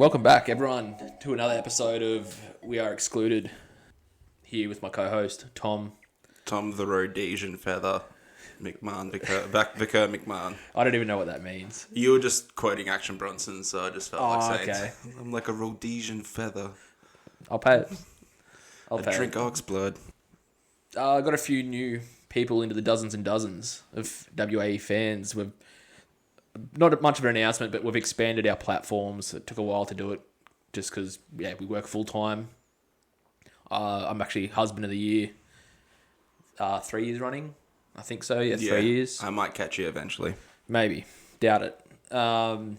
Welcome back, everyone, to another episode of We Are Excluded. Here with my co-host, Tom. Tom the Rhodesian Feather McMahon, Vicar McMahon. I don't even know what that means. You were just quoting Action Bronson, so I just felt like saying okay. I'm like a Rhodesian feather. I'll pay it. I drink ox blood. I got a few new people into the dozens and dozens of WAE fans. We've not much of an announcement, but we've expanded our platforms. It took a while to do it just because, we work full-time. I'm actually husband of the year 3 years running. I think so, 3 years. I might catch you eventually. Maybe. Doubt it. So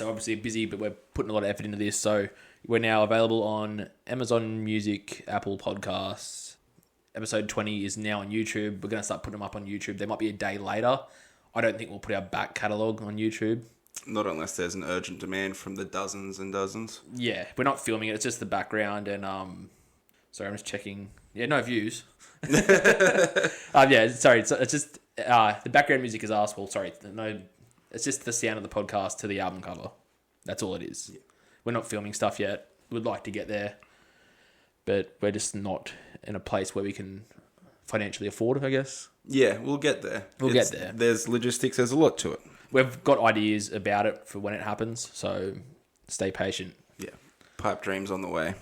obviously busy, but we're putting a lot of effort into this. So we're now available on Amazon Music, Apple Podcasts. Episode 20 is now on YouTube. We're going to start putting them up on YouTube. They might be a day later. I don't think we'll put our back catalogue on YouTube. Not unless there's an urgent demand from the dozens and dozens. Yeah, we're not filming it. It's just the background and... sorry, I'm just checking. Yeah, no views. Sorry. It's just... the background music is arsehole. Sorry. No, it's just the sound of the podcast to the album cover. That's all it is. Yeah. We're not filming stuff yet. We'd like to get there. But we're just not in a place where we can financially afford it, I guess. Yeah, we'll get there. We'll get there. There's logistics. There's a lot to it. We've got ideas about it for when it happens, so stay patient. Yeah, pipe dreams on the way.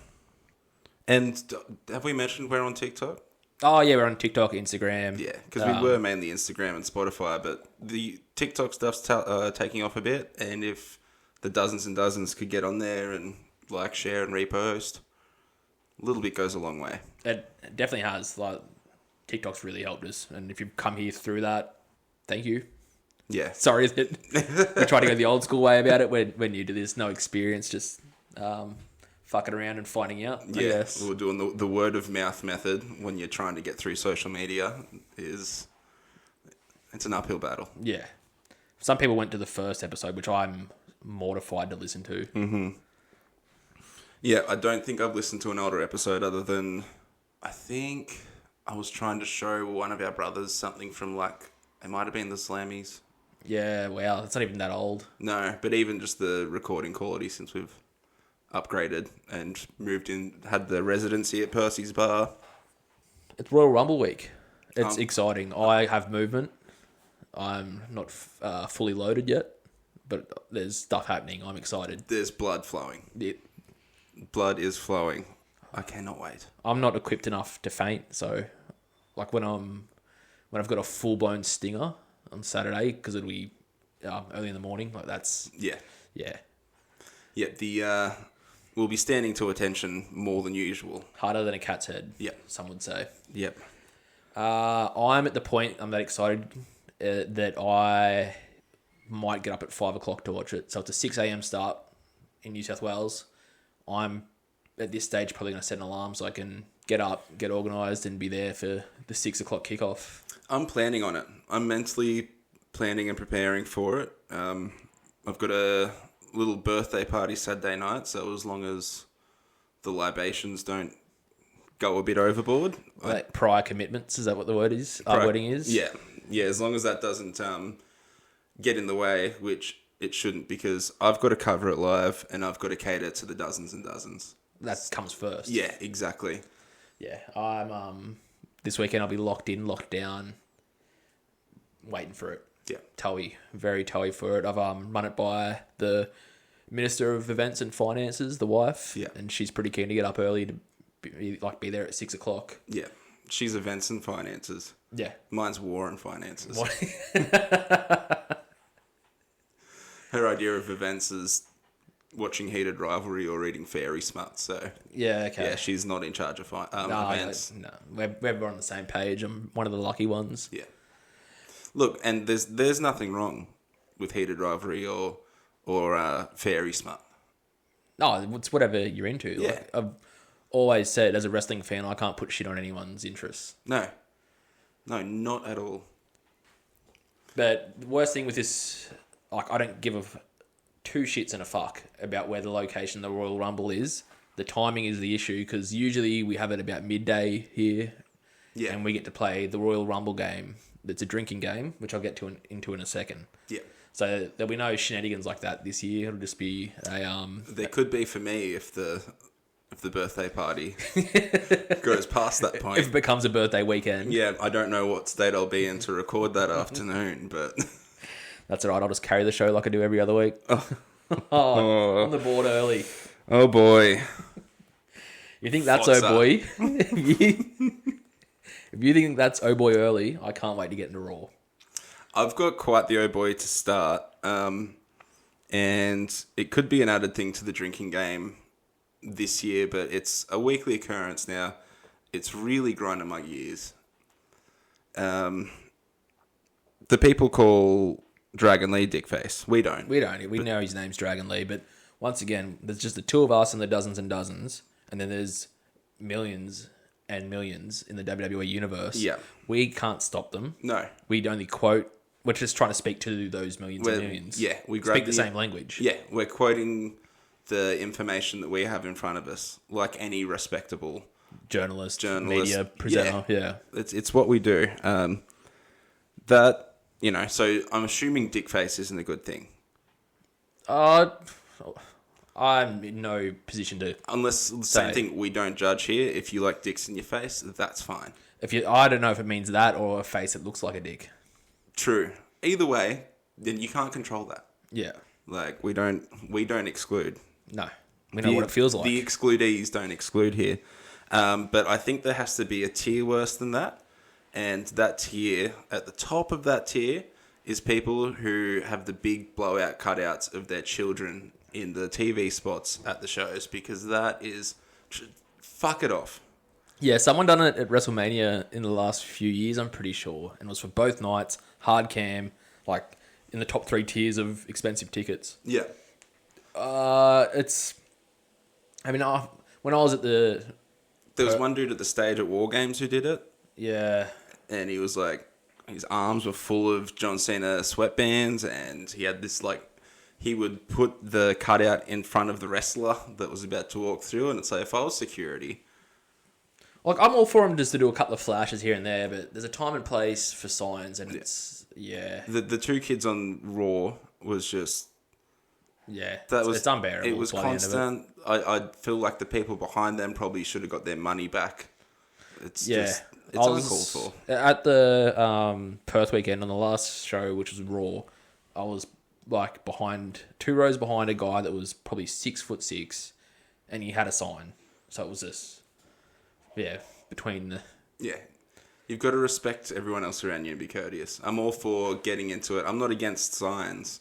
And have we mentioned we're on TikTok? Oh, yeah, we're on TikTok, Instagram. Yeah, because we were mainly Instagram and Spotify, but the TikTok stuff's taking off a bit, and if the dozens and dozens could get on there and like, share, and repost, a little bit goes a long way. It definitely has. Like, TikTok's really helped us, and if you've come here through that, thank you. Yeah. Sorry that we try to go the old school way about it. We're new to this, no experience, just fucking around and finding out, I guess. We're doing the word of mouth method when you're trying to get through social media. It's an uphill battle. Yeah. Some people went to the first episode, which I'm mortified to listen to. Mm-hmm. Yeah, I don't think I've listened to an older episode other than, I think I was trying to show one of our brothers something from it might have been the Slammies. Yeah, wow, it's not even that old. No, but even just the recording quality since we've upgraded and moved in, had the residency at Percy's Bar. It's Royal Rumble week. It's exciting. I have movement. I'm not fully loaded yet, but there's stuff happening. I'm excited. There's blood flowing. Blood is flowing. I cannot wait. I'm not equipped enough to faint, so like when I've got a full blown stinger on Saturday, because it'll be early in the morning, like that's yeah. We'll be standing to attention more than usual. Harder than a cat's head. Yep. Some would say. Yep. I'm at the point I'm that excited that I might get up at 5 o'clock to watch it. So it's a 6 a.m. start in New South Wales. I'm at this stage probably going to set an alarm so I can get up, get organised, and be there for the 6 o'clock kickoff. I'm planning on it. I'm mentally planning and preparing for it. I've got a little birthday party Saturday night, so as long as the libations don't go a bit overboard. Like prior commitments, is that what the word is? Wording is? Yeah, as long as that doesn't get in the way, which it shouldn't, because I've got to cover it live and I've got to cater to the dozens and dozens. That comes first. Yeah, exactly. Yeah, I'm this weekend I'll be locked locked down, waiting for it. Yeah, toey, very toey for it. I've run it by the Minister of Events and Finances, the wife. Yeah, and she's pretty keen to get up early to be there at 6 o'clock. Yeah, she's events and finances. Yeah, mine's war and finances. What? Her idea of events is watching Heated Rivalry or reading Fairy Smut. So yeah, okay. Yeah, she's not in charge of events. No, we're on the same page. I'm one of the lucky ones. Yeah. Look, and there's nothing wrong with Heated Rivalry or Fairy Smut. No, it's whatever you're into. Yeah. Like, I've always said, as a wrestling fan, I can't put shit on anyone's interests. No, not at all. But the worst thing with this, like, I don't give two shits and a fuck about where the location of the Royal Rumble is. The timing is the issue, because usually we have it about midday here. Yeah. And we get to play the Royal Rumble game. That's a drinking game, which I'll get into in a second. Yeah. So there'll be no shenanigans like that this year. It'll just be a There could be for me if the birthday party goes past that point. if it becomes a birthday weekend. Yeah, I don't know what state I'll be in to record that afternoon, but That's all right. I'll just carry the show like I do every other week. On the board early. oh boy. You think that's What's oh boy? If you think that's oh boy early, I can't wait to get into Raw. I've got quite the oh boy to start, and it could be an added thing to the drinking game this year, but it's a weekly occurrence now. It's really grinding my gears. The people call Dragon Lee Dickface. We don't. We don't. We know his name's Dragon Lee, but once again, there's just the two of us and the dozens and dozens, and then there's millions and millions in the WWE universe. Yeah. We can't stop them. No. We'd only quote. We're just trying to speak to those millions and millions. Yeah, we speak the same language. Yeah, we're quoting the information that we have in front of us, like any respectable Journalist, media presenter. Yeah. It's what we do. So I'm assuming Dickface isn't a good thing. I'm in no position to. Unless the same thing, we don't judge here. If you like dicks in your face, that's fine. I don't know if it means that or a face that looks like a dick. True. Either way, then you can't control that. Yeah. Like we don't exclude. No. We know what it feels like. The excludees don't exclude here. But I think there has to be a tier worse than that. And that tier, at the top of that tier, is people who have the big blowout cutouts of their children in the TV spots at the shows, because that is... Fuck it off. Yeah, someone done it at WrestleMania in the last few years, I'm pretty sure. And it was for both nights, hard cam, like in the top 3 tiers of expensive tickets. Yeah. When I was at the... There was one dude at the stage at War Games who did it. Yeah. And he was like... His arms were full of John Cena sweatbands, and he had this like... He would put the cutout in front of the wrestler that was about to walk through, and it's like, if I was security... Like, I'm all for him just to do a couple of flashes here and there, but there's a time and place for signs, and it's... Yeah. The two kids on Raw was just... Yeah. It's unbearable. It was constant. I feel like the people behind them probably should have got their money back. It's uncalled for. At the Perth weekend on the last show, which was Raw, I was like behind 2 rows behind a guy that was probably 6'6", and he had a sign. So it was just, between the... Yeah. You've got to respect everyone else around you and be courteous. I'm all for getting into it. I'm not against signs.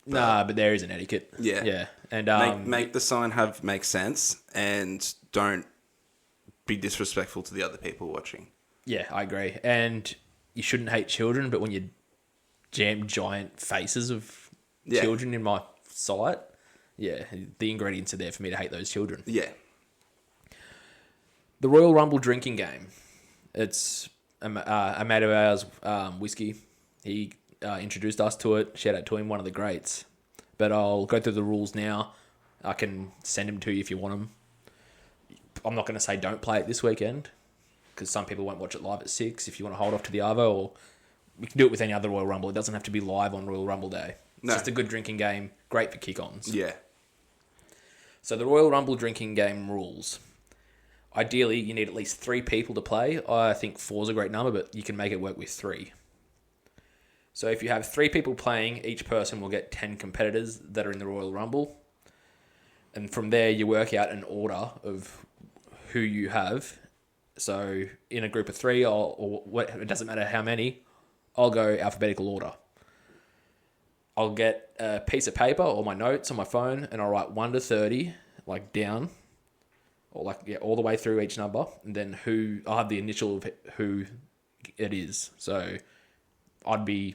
But there is an etiquette. Yeah. Yeah. And make the sign make sense, and don't be disrespectful to the other people watching. Yeah, I agree. And you shouldn't hate children, but when you jam giant faces of children in my sight, the ingredients are there for me to hate those children. Yeah. The Royal Rumble drinking game. It's a mate of ours, Whiskey. He introduced us to it. Shout out to him, one of the greats. But I'll go through the rules now. I can send them to you if you want them. I'm not going to say don't play it this weekend, because some people won't watch it live at 6. If you want to hold off to the Arvo, or we can do it with any other Royal Rumble. It doesn't have to be live on Royal Rumble Day. It's just a good drinking game, great for kick-ons. Yeah. So the Royal Rumble drinking game rules. Ideally, you need at least 3 people to play. I think 4 is a great number, but you can make it work with 3. So if you have 3 people playing, each person will get 10 competitors that are in the Royal Rumble. And from there, you work out an order of who you have. So in a group of 3, it doesn't matter how many, I'll go alphabetical order. I'll get a piece of paper or my notes on my phone, and I'll write 1 to 30, like down, or all the way through each number, and then I'll have the initial of who it is. So I'd be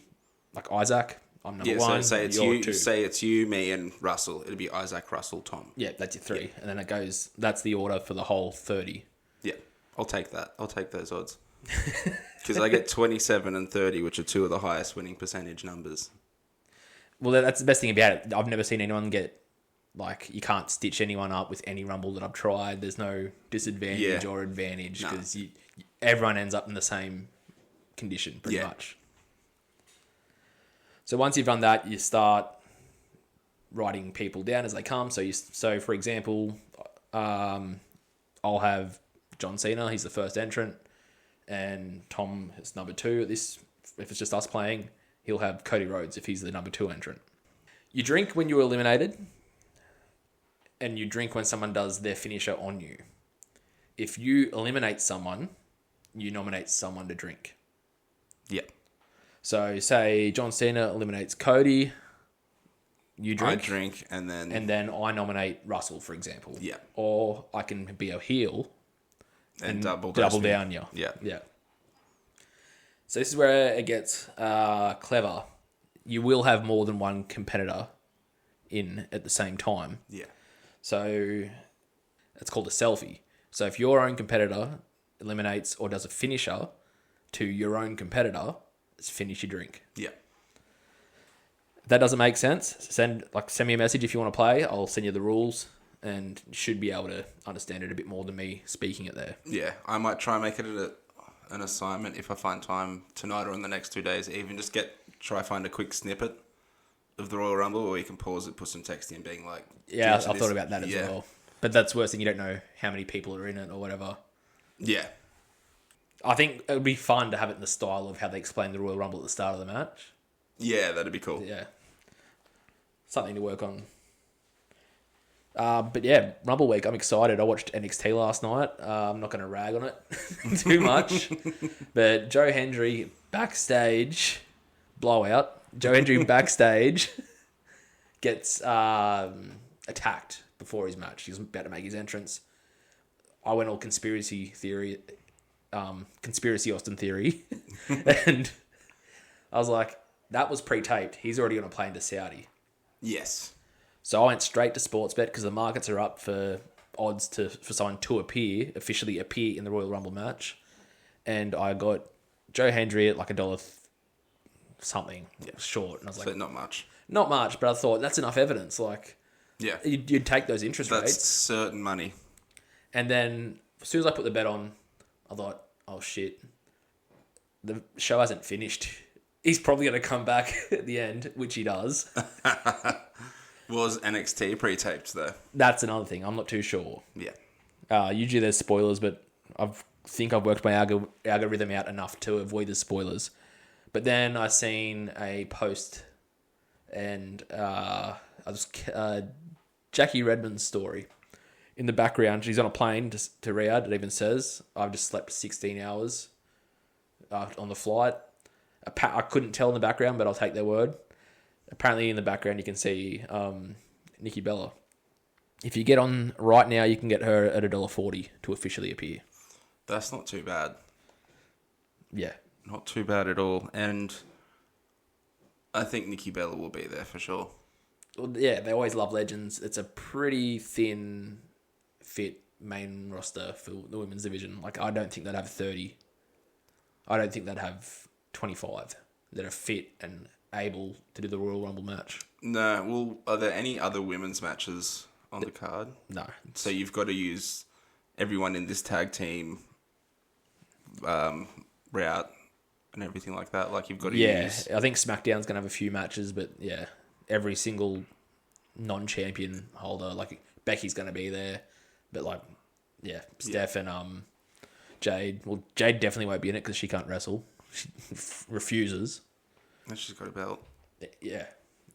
like Isaac. I'm number 1. So say it's you're you. 2. Say it's you, me, and Russell. It'd be Isaac, Russell, Tom. Yeah, that's your 3, and then it goes. That's the order for the whole 30. Yeah, I'll take that. I'll take those odds because I get 27 and 30, which are 2 of the highest winning percentage numbers. Well, that's the best thing about it. I've never seen anyone get, you can't stitch anyone up with any Rumble that I've tried. There's no disadvantage or advantage, because everyone ends up in the same condition, pretty much. So once you've done that, you start writing people down as they come. So for example, I'll have John Cena. He's the first entrant, and Tom is number 2 at this. If it's just us playing, he'll have Cody Rhodes if he's the number 2 entrant. You drink when you're eliminated, and you drink when someone does their finisher on you. If you eliminate someone, you nominate someone to drink. Yeah. So say John Cena eliminates Cody, you drink. I drink, and then I nominate Russell, for example. Yeah. Or I can be a heel and double down you. Yeah. Yeah. So this is where it gets clever. You will have more than one competitor in at the same time. Yeah. So it's called a selfie. So if your own competitor eliminates or does a finisher to your own competitor, it's finish your drink. Yeah. If that doesn't make sense, send me a message if you want to play. I'll send you the rules and you should be able to understand it a bit more than me speaking it there. Yeah, I might try and make it an assignment if I find time tonight or in the next 2 days. Even just try find a quick snippet of the Royal Rumble, or you can pause it, put some text in, being like, yeah, I've thought about that as well. But that's worse than you don't know how many people are in it or whatever. Yeah. I think it would be fun to have it in the style of how they explain the Royal Rumble at the start of the match. Yeah, that'd be cool. Yeah. Something to work on. But yeah, Rumble Week, I'm excited. I watched NXT last night. I'm not going to rag on it too much. But Joe Hendry backstage, blowout. Joe Hendry backstage gets attacked before his match. He was about to make his entrance. I went all conspiracy Austin theory. And I was like, that was pre-taped. He's already on a plane to Saudi. Yes. So I went straight to Sportsbet because the markets are up for odds for someone to officially appear in the Royal Rumble match. And I got Joe Hendry at like $1 something short. And I was like, so not much. Not much, but I thought that's enough evidence. Like, yeah, you'd take those interest rates. That's certain money. And then as soon as I put the bet on, I thought, oh shit, the show hasn't finished. He's probably going to come back at the end, which he does. Was NXT pre-taped though? That's another thing. I'm not too sure. Yeah. Usually there's spoilers, but I think I've worked my algorithm out enough to avoid the spoilers. But then I seen a post, and Jackie Redmond's story. In the background, she's on a plane to Riyadh. It even says, I've just slept 16 hours on the flight. I couldn't tell in the background, but I'll take their word. Apparently in the background you can see Nikki Bella. If you get on right now, you can get her at $1.40 to officially appear. That's not too bad. Yeah. Not too bad at all. And I think Nikki Bella will be there for sure. Well, yeah, they always love legends. It's a pretty thin, fit main roster for the women's division. Like, I don't think they'd have 30. I don't think they'd have 25 that are fit and able to do the Royal Rumble match. No. Well, are there any other women's matches on the card? No. So you've got to use everyone in this tag team route and everything like that. Like, you've got to use... I think SmackDown's going to have a few matches, but yeah, every single non-champion holder, like Becky's going to be there, but like, yeah, Steph and Jade. Well, Jade definitely won't be in it because she can't wrestle. She refuses. And she's got a belt. Yeah,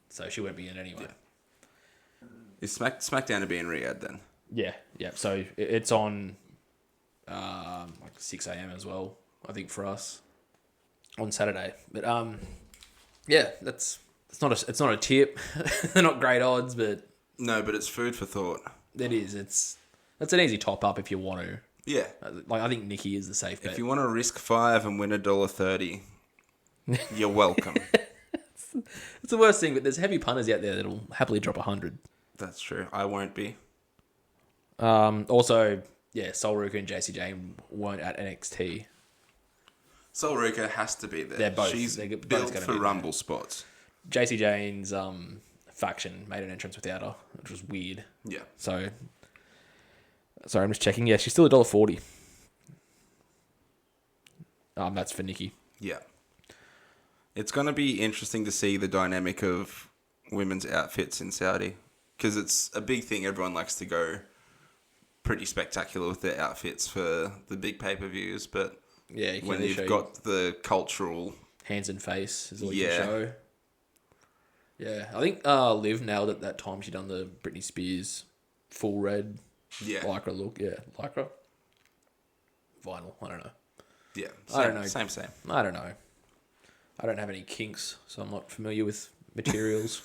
so she won't be in anyway. Yeah. Is SmackDown to be in Riyadh then? Yeah. So it's on like 6 a.m. as well, I think, for us on Saturday. But yeah, it's not a tip. They're not great odds, but no, but it's food for thought. It is. It's an easy top up if you want to. Yeah. Like, I think Nikki is the safe bet. If you want to risk $5 and win $1.30, you're welcome. It's the worst thing, but there's heavy punters out there that'll happily drop 100. That's true. I won't be. Also, yeah, Sol Ruka and JC Jane weren't at NXT. Sol Ruka has to be there. They're both. She's they're both built gonna for be Rumble spots. JC Jane's faction made an entrance without her, which was weird. Yeah. So, sorry, I'm just checking. Yeah, she's still $1.40. That's for Nikki. Yeah. It's going to be interesting to see the dynamic of women's outfits in Saudi, because it's a big thing. Everyone likes to go pretty spectacular with their outfits for the big pay-per-views, but Yeah, you can when really you've show got the cultural... hands and face is all you Yeah. can show. Yeah, I think Liv nailed it that time she done the Britney Spears full red Yeah. lycra look. Yeah, lycra. Vinyl, I don't know. Yeah. I don't know. Same. I don't know. I don't have any kinks, so I'm not familiar with materials.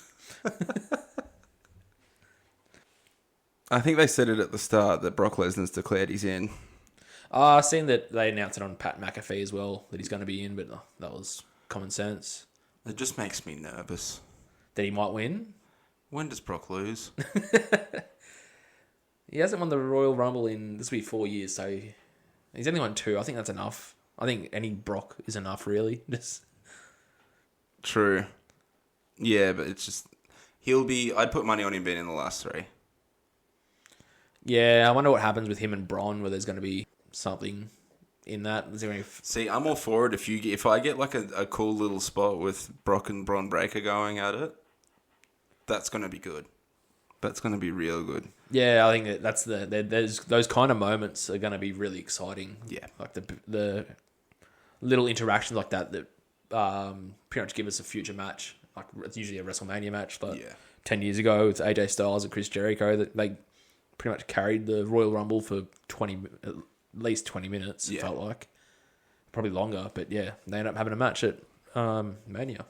I think they said it at the start that Brock Lesnar's declared he's in. I've seen that they announced it on Pat McAfee as well, that he's going to be in, but that was common sense. It just makes me nervous. That he might win. When does Brock lose? He hasn't won the Royal Rumble in, this will be 4 years, so he's only won 2. I think that's enough. I think any Brock is enough, really. Just... True. Yeah, but it's just... I'd put money on him being in the last 3. Yeah, I wonder what happens with him and Bron, where there's going to be something in that. Is there any... See, I'm all for it if I get like a cool little spot with Brock and Bron Breakker going at it. That's going to be good. That's going to be real good. Yeah, I think that's there's those kind of moments are going to be really exciting. Yeah. Like the little interactions like that pretty much give us a future match. Like it's usually a WrestleMania match. Like 10 years ago with AJ Styles and Chris Jericho, that they pretty much carried the Royal Rumble for at least 20 minutes. It felt like probably longer, but yeah, they ended up having a match at Mania.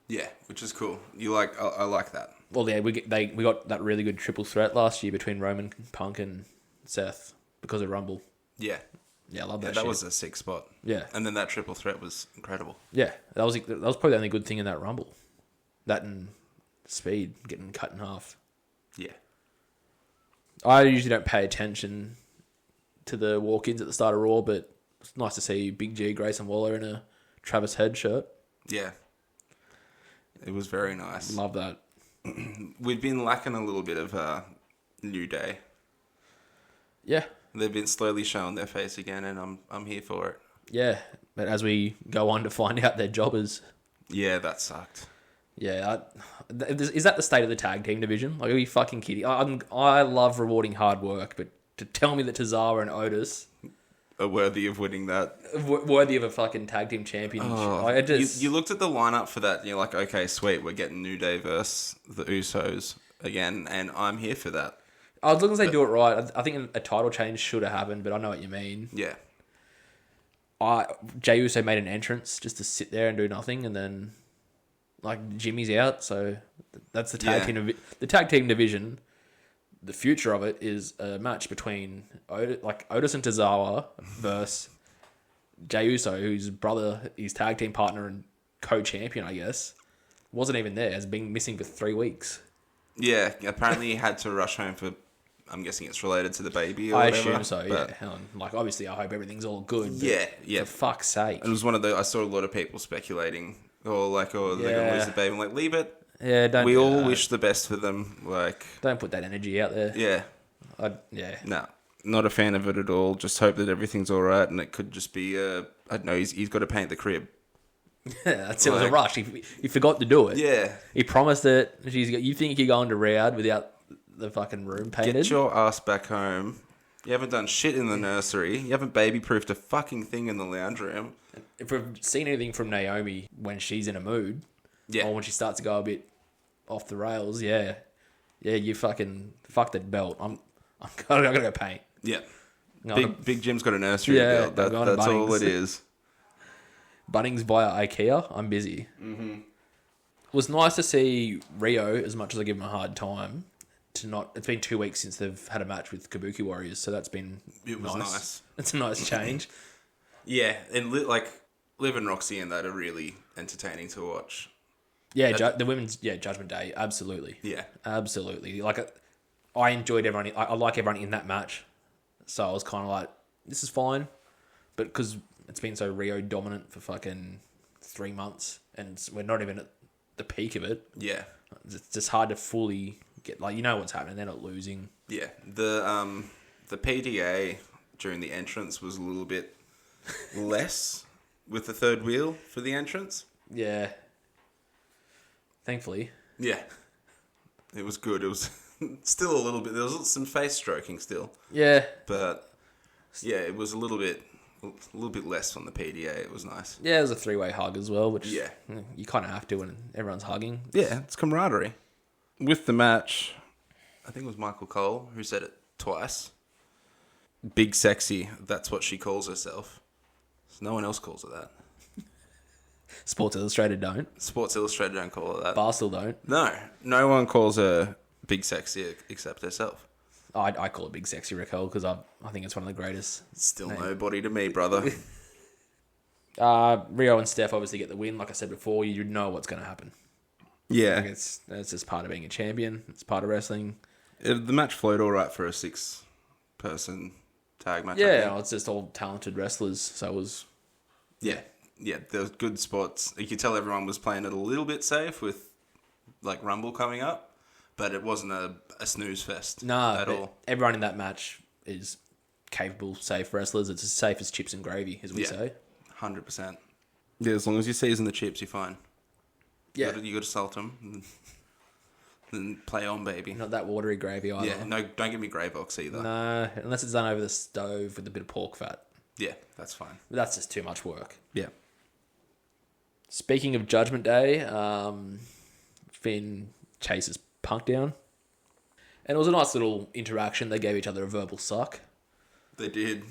Yeah, which is cool. I like that. Well, yeah, we got that really good triple threat last year between Roman, Punk, and Seth because of Rumble. Yeah. Yeah, I love that. That shit. was a sick spot. Yeah, and then that triple threat was incredible. Yeah, that was probably the only good thing in that Rumble. That and Speed getting cut in half. Yeah. I usually don't pay attention to the walk-ins at the start of Raw, but it's nice to see Big G, Grayson Waller in a Travis Head shirt. Yeah. It was very nice. Love that. We've been lacking a little bit of New Day. Yeah. They've been slowly showing their face again, and I'm here for it. Yeah, but as we go on to find out their jobbers. Yeah, that sucked. Yeah, is that the state of the tag team division? Like, are you fucking kidding? I love rewarding hard work, but to tell me that Tozawa and Otis are worthy of winning that, worthy of a fucking tag team championship. You looked at the lineup for that, and you're like, okay, sweet, we're getting New Day versus the Usos again, and I'm here for that. As long as they do it right, I think a title change should have happened, but I know what you mean. Yeah. Jey Uso made an entrance just to sit there and do nothing, and then like Jimmy's out, so that's the tag team. The tag team division. The future of it is a match between Otis and Tozawa versus Jey Uso, whose brother, his tag team partner and co-champion, I guess, wasn't even there. Has been missing for 3 weeks. Yeah, apparently he had to rush home for. I'm guessing it's related to the baby or whatever. I assume so, yeah. Like, obviously, I hope everything's all good. Yeah. For fuck's sake. It was one of the... I saw a lot of people speculating, they're going to lose the baby. I'm like, leave it. Yeah, don't. We all wish the best for them. Like, don't put that energy out there. Yeah. No, not a fan of it at all. Just hope that everything's all right, and it could just be... I don't know, he's got to paint the crib. Yeah, it was a rush. He forgot to do it. Yeah. He promised it. You think you're going to Riyadh without the fucking room painted? Get your ass back home. You haven't done shit in the nursery. You haven't baby-proofed a fucking thing in the lounge room. If we've seen anything from Naomi when she's in a mood, or when she starts to go a bit off the rails, yeah, you fucking fuck that belt. I'm gotta go paint. Yeah. Big Jim's got a nursery belt. That's all it is. Bunnings via IKEA. I'm busy. Mm-hmm. It was nice to see Rio, as much as I give him a hard time. It's been 2 weeks since they've had a match with Kabuki Warriors, so that's been nice. It's a nice change. Yeah, and Liv and Roxy and that are really entertaining to watch. Yeah, the women's Judgment Day, absolutely. Yeah, absolutely. Like, I enjoyed everyone. I like everyone in that match, so I was kind of like, this is fine, but because it's been so Rio dominant for fucking 3 months, and we're not even at the peak of it. Yeah, it's just hard to fully get what's happening. They're not losing. Yeah, the PDA during the entrance was a little bit less with the third wheel for the entrance. Yeah, thankfully. Yeah. It was good. It was still a little bit... There was some face stroking still. Yeah. But, yeah, it was a little bit less on the PDA. It was nice. Yeah, it was a three-way hug as well, which Yeah. you kind of have to when everyone's hugging. Yeah, it's camaraderie. With the match, I think it was Michael Cole who said it twice. Big Sexy, that's what she calls herself. So no one else calls her that. Sports Illustrated don't. Sports Illustrated don't call her that. Barstool don't. No one calls her Big Sexy except herself. I call it Big Sexy Raquel because I think it's one of the greatest. Still nobody to me, brother. Rio and Steph obviously get the win. Like I said before, you know what's going to happen. Yeah. Like it's just part of being a champion. It's part of wrestling. The match flowed all right for a 6-person tag match. Yeah, it's just all talented wrestlers. So it was... Yeah, there was good spots. You could tell everyone was playing it a little bit safe with like Rumble coming up, but it wasn't a snooze fest at all. Everyone in that match is capable, safe wrestlers. It's as safe as chips and gravy, as we say. 100%. Yeah, as long as you season the chips, you're fine. Yeah. You got to salt them and play on, baby. Not that watery gravy either. Yeah, no, don't give me grey box either. No, unless it's done over the stove with a bit of pork fat. Yeah, that's fine. But that's just too much work. Yeah. Speaking of Judgment Day, Finn chases Punk down. And it was a nice little interaction. They gave each other a verbal suck. They did.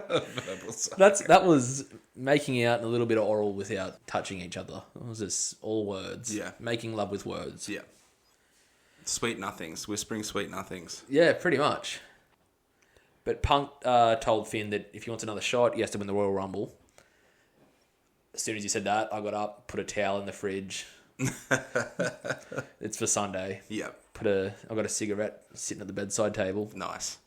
Verbal suck. That was making out and a little bit of oral without touching each other. It was just all words. Yeah. Making love with words. Yeah. Sweet nothings. Whispering sweet nothings. Yeah, pretty much. But Punk told Finn that if he wants another shot, he has to win the Royal Rumble. As soon as he said that, I got up, put a towel in the fridge. It's for Sunday. Yeah. I got a cigarette sitting at the bedside table. Nice.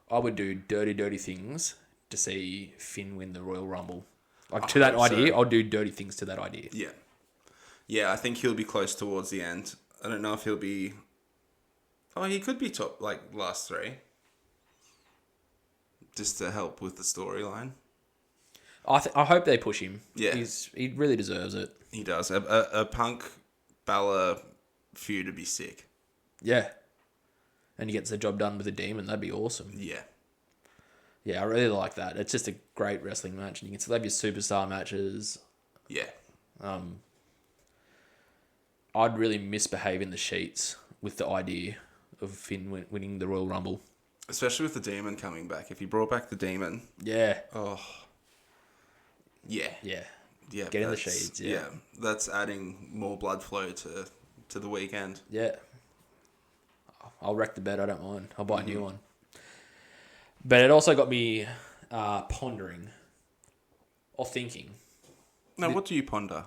I would do dirty things to see Finn win the Royal Rumble. Like to that idea, I'll do dirty things to that idea. Yeah. Yeah, I think he'll be close towards the end. I don't know if he'll be... Oh, he could be top, like, last 3. Just to help with the storyline. I hope they push him. Yeah. He really deserves it. He does. A Punk Balor feud to be sick. Yeah. And he gets the job done with a demon. That'd be awesome. Yeah. Yeah, I really like that. It's just a great wrestling match. And you can still have your superstar matches. Yeah. I'd really misbehave in the sheets with the idea of Finn winning the Royal Rumble. Especially with the demon coming back. If you brought back the demon... Yeah. Oh. Yeah. Yeah. Yeah. Get in the sheets, yeah. That's adding more blood flow to the weekend. Yeah. I'll wreck the bed, I don't mind. I'll buy a new one. But it also got me pondering or thinking. Now, what do you ponder?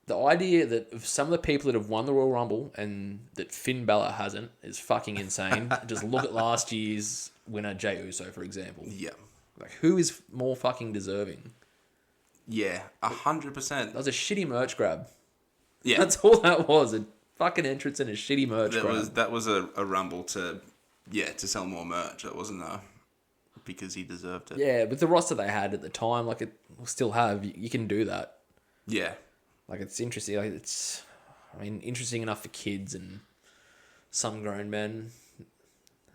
The idea that of some of the people that have won the Royal Rumble and that Finn Balor hasn't is fucking insane. Just look at last year's winner, Jey Uso, for example. Yeah. Like, who is more fucking deserving? Yeah, 100%. That was a shitty merch grab. Yeah. That's all that was. A fucking entrance and a shitty merch grab. That was a rumble to sell more merch. It wasn't because he deserved it. Yeah, with the roster they had at the time, like it will still have, you can do that. Yeah. Like, it's interesting. Like, interesting enough for kids and some grown men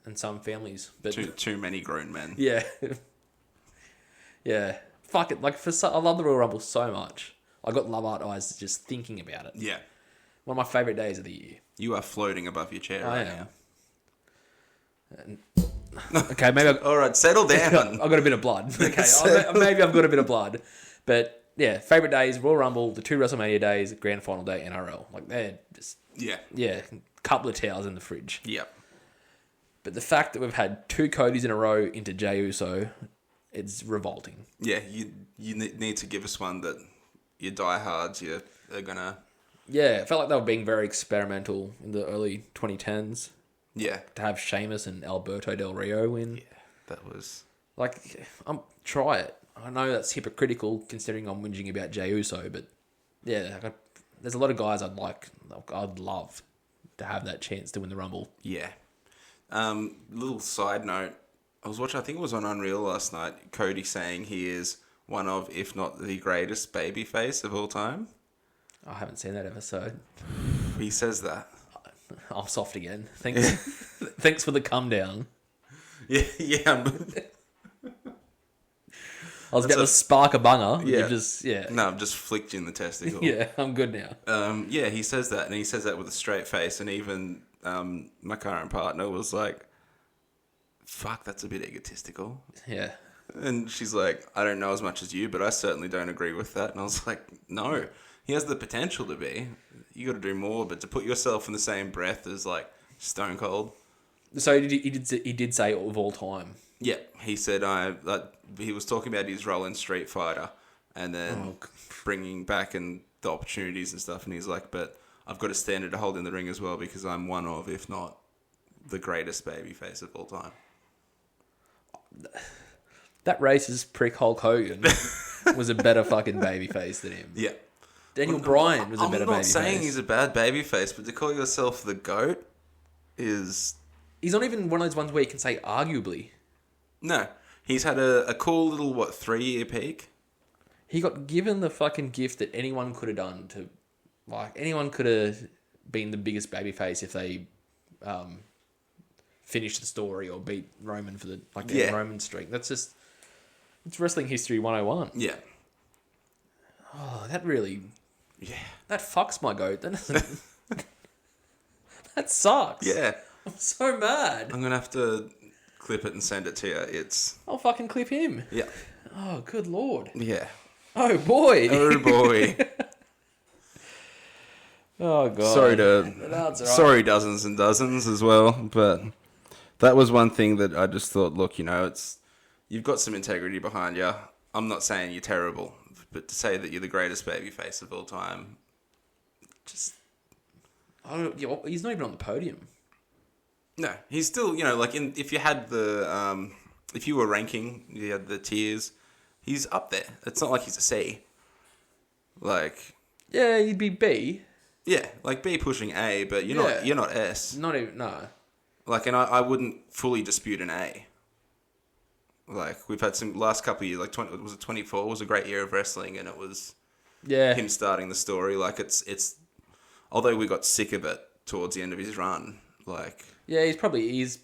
and some families. But too many grown men. yeah. Yeah. Fuck it. Like, I love the Royal Rumble so much. I got love art eyes just thinking about it. Yeah. One of my favourite days of the year. You are floating above your chair right now. Okay, maybe all right, settle down. I've got a bit of blood. Okay, maybe I've got a bit of blood. But yeah, favourite days, Royal Rumble, the 2 WrestleMania days, Grand Final Day, NRL. Like, they're just... Yeah, couple of towels in the fridge. Yep. But the fact that we've had 2 Codys in a row into Jey Uso, it's revolting. Yeah, you need to give us one that your diehards, are going to... Yeah, it felt like they were being very experimental in the early 2010s. Yeah. To have Sheamus and Alberto Del Rio win. Yeah, that was... Like, try it. I know that's hypocritical considering I'm whinging about Jey Uso, but yeah, there's a lot of guys I'd love to have that chance to win the Rumble. Yeah. Little side note, I was watching, I think it was on Unreal last night, Cody saying he is one of, if not the greatest babyface of all time. I haven't seen that episode. He says that. I'm soft again. Thanks. Thanks for the come down. Yeah, yeah. I was about to spark a bunger. Yeah. No, I've just flicked you in the testicle. Yeah, I'm good now. Yeah, he says that, and he says that with a straight face, and even my current partner was like, fuck, that's a bit egotistical. Yeah. And she's like, I don't know as much as you, but I certainly don't agree with that. And I was like, no, he has the potential to be. You got to do more, but to put yourself in the same breath as like Stone Cold. So he did say of all time. Yeah, he said he was talking about his role in Street Fighter, and then bringing back and the opportunities and stuff. And he's like, but I've got a standard to hold in the ring as well because I'm one of, if not the greatest babyface of all time. That racist prick Hulk Hogan was a better fucking babyface than him. Yeah. Daniel Bryan was a better babyface. I'm not saying he's a bad babyface, but to call yourself the GOAT is... He's not even one of those ones where you can say arguably. No. He's had a cool little, 3-year peak? He got given the fucking gift that anyone could have done to... Like, anyone could have been the biggest babyface if they finished the story or beat Roman for the Roman streak. That's just... It's wrestling history 101. Yeah. Oh, that really... Yeah. That fucks my goat. That sucks. Yeah. I'm so mad. I'm going to have to clip it and send it to you. I'll fucking clip him. Yeah. Oh, good lord. Yeah. Oh, boy. Oh, boy. Oh, God. Sorry, dozens and dozens as well. But that was one thing that I just thought, look, you've got some integrity behind you. I'm not saying you're terrible, but to say that you're the greatest babyface of all time, just... he's not even on the podium. No, he's still, if you had the... if you were ranking, you had the tiers, he's up there. It's not like he's a C. Yeah, he'd be B. Yeah, B pushing A, but you're not S. Not even, no. And I wouldn't fully dispute an A. We've had some last couple of years, 24 was a great year of wrestling, and it was him starting the story. It's although we got sick of it towards the end of his run, Yeah, he's...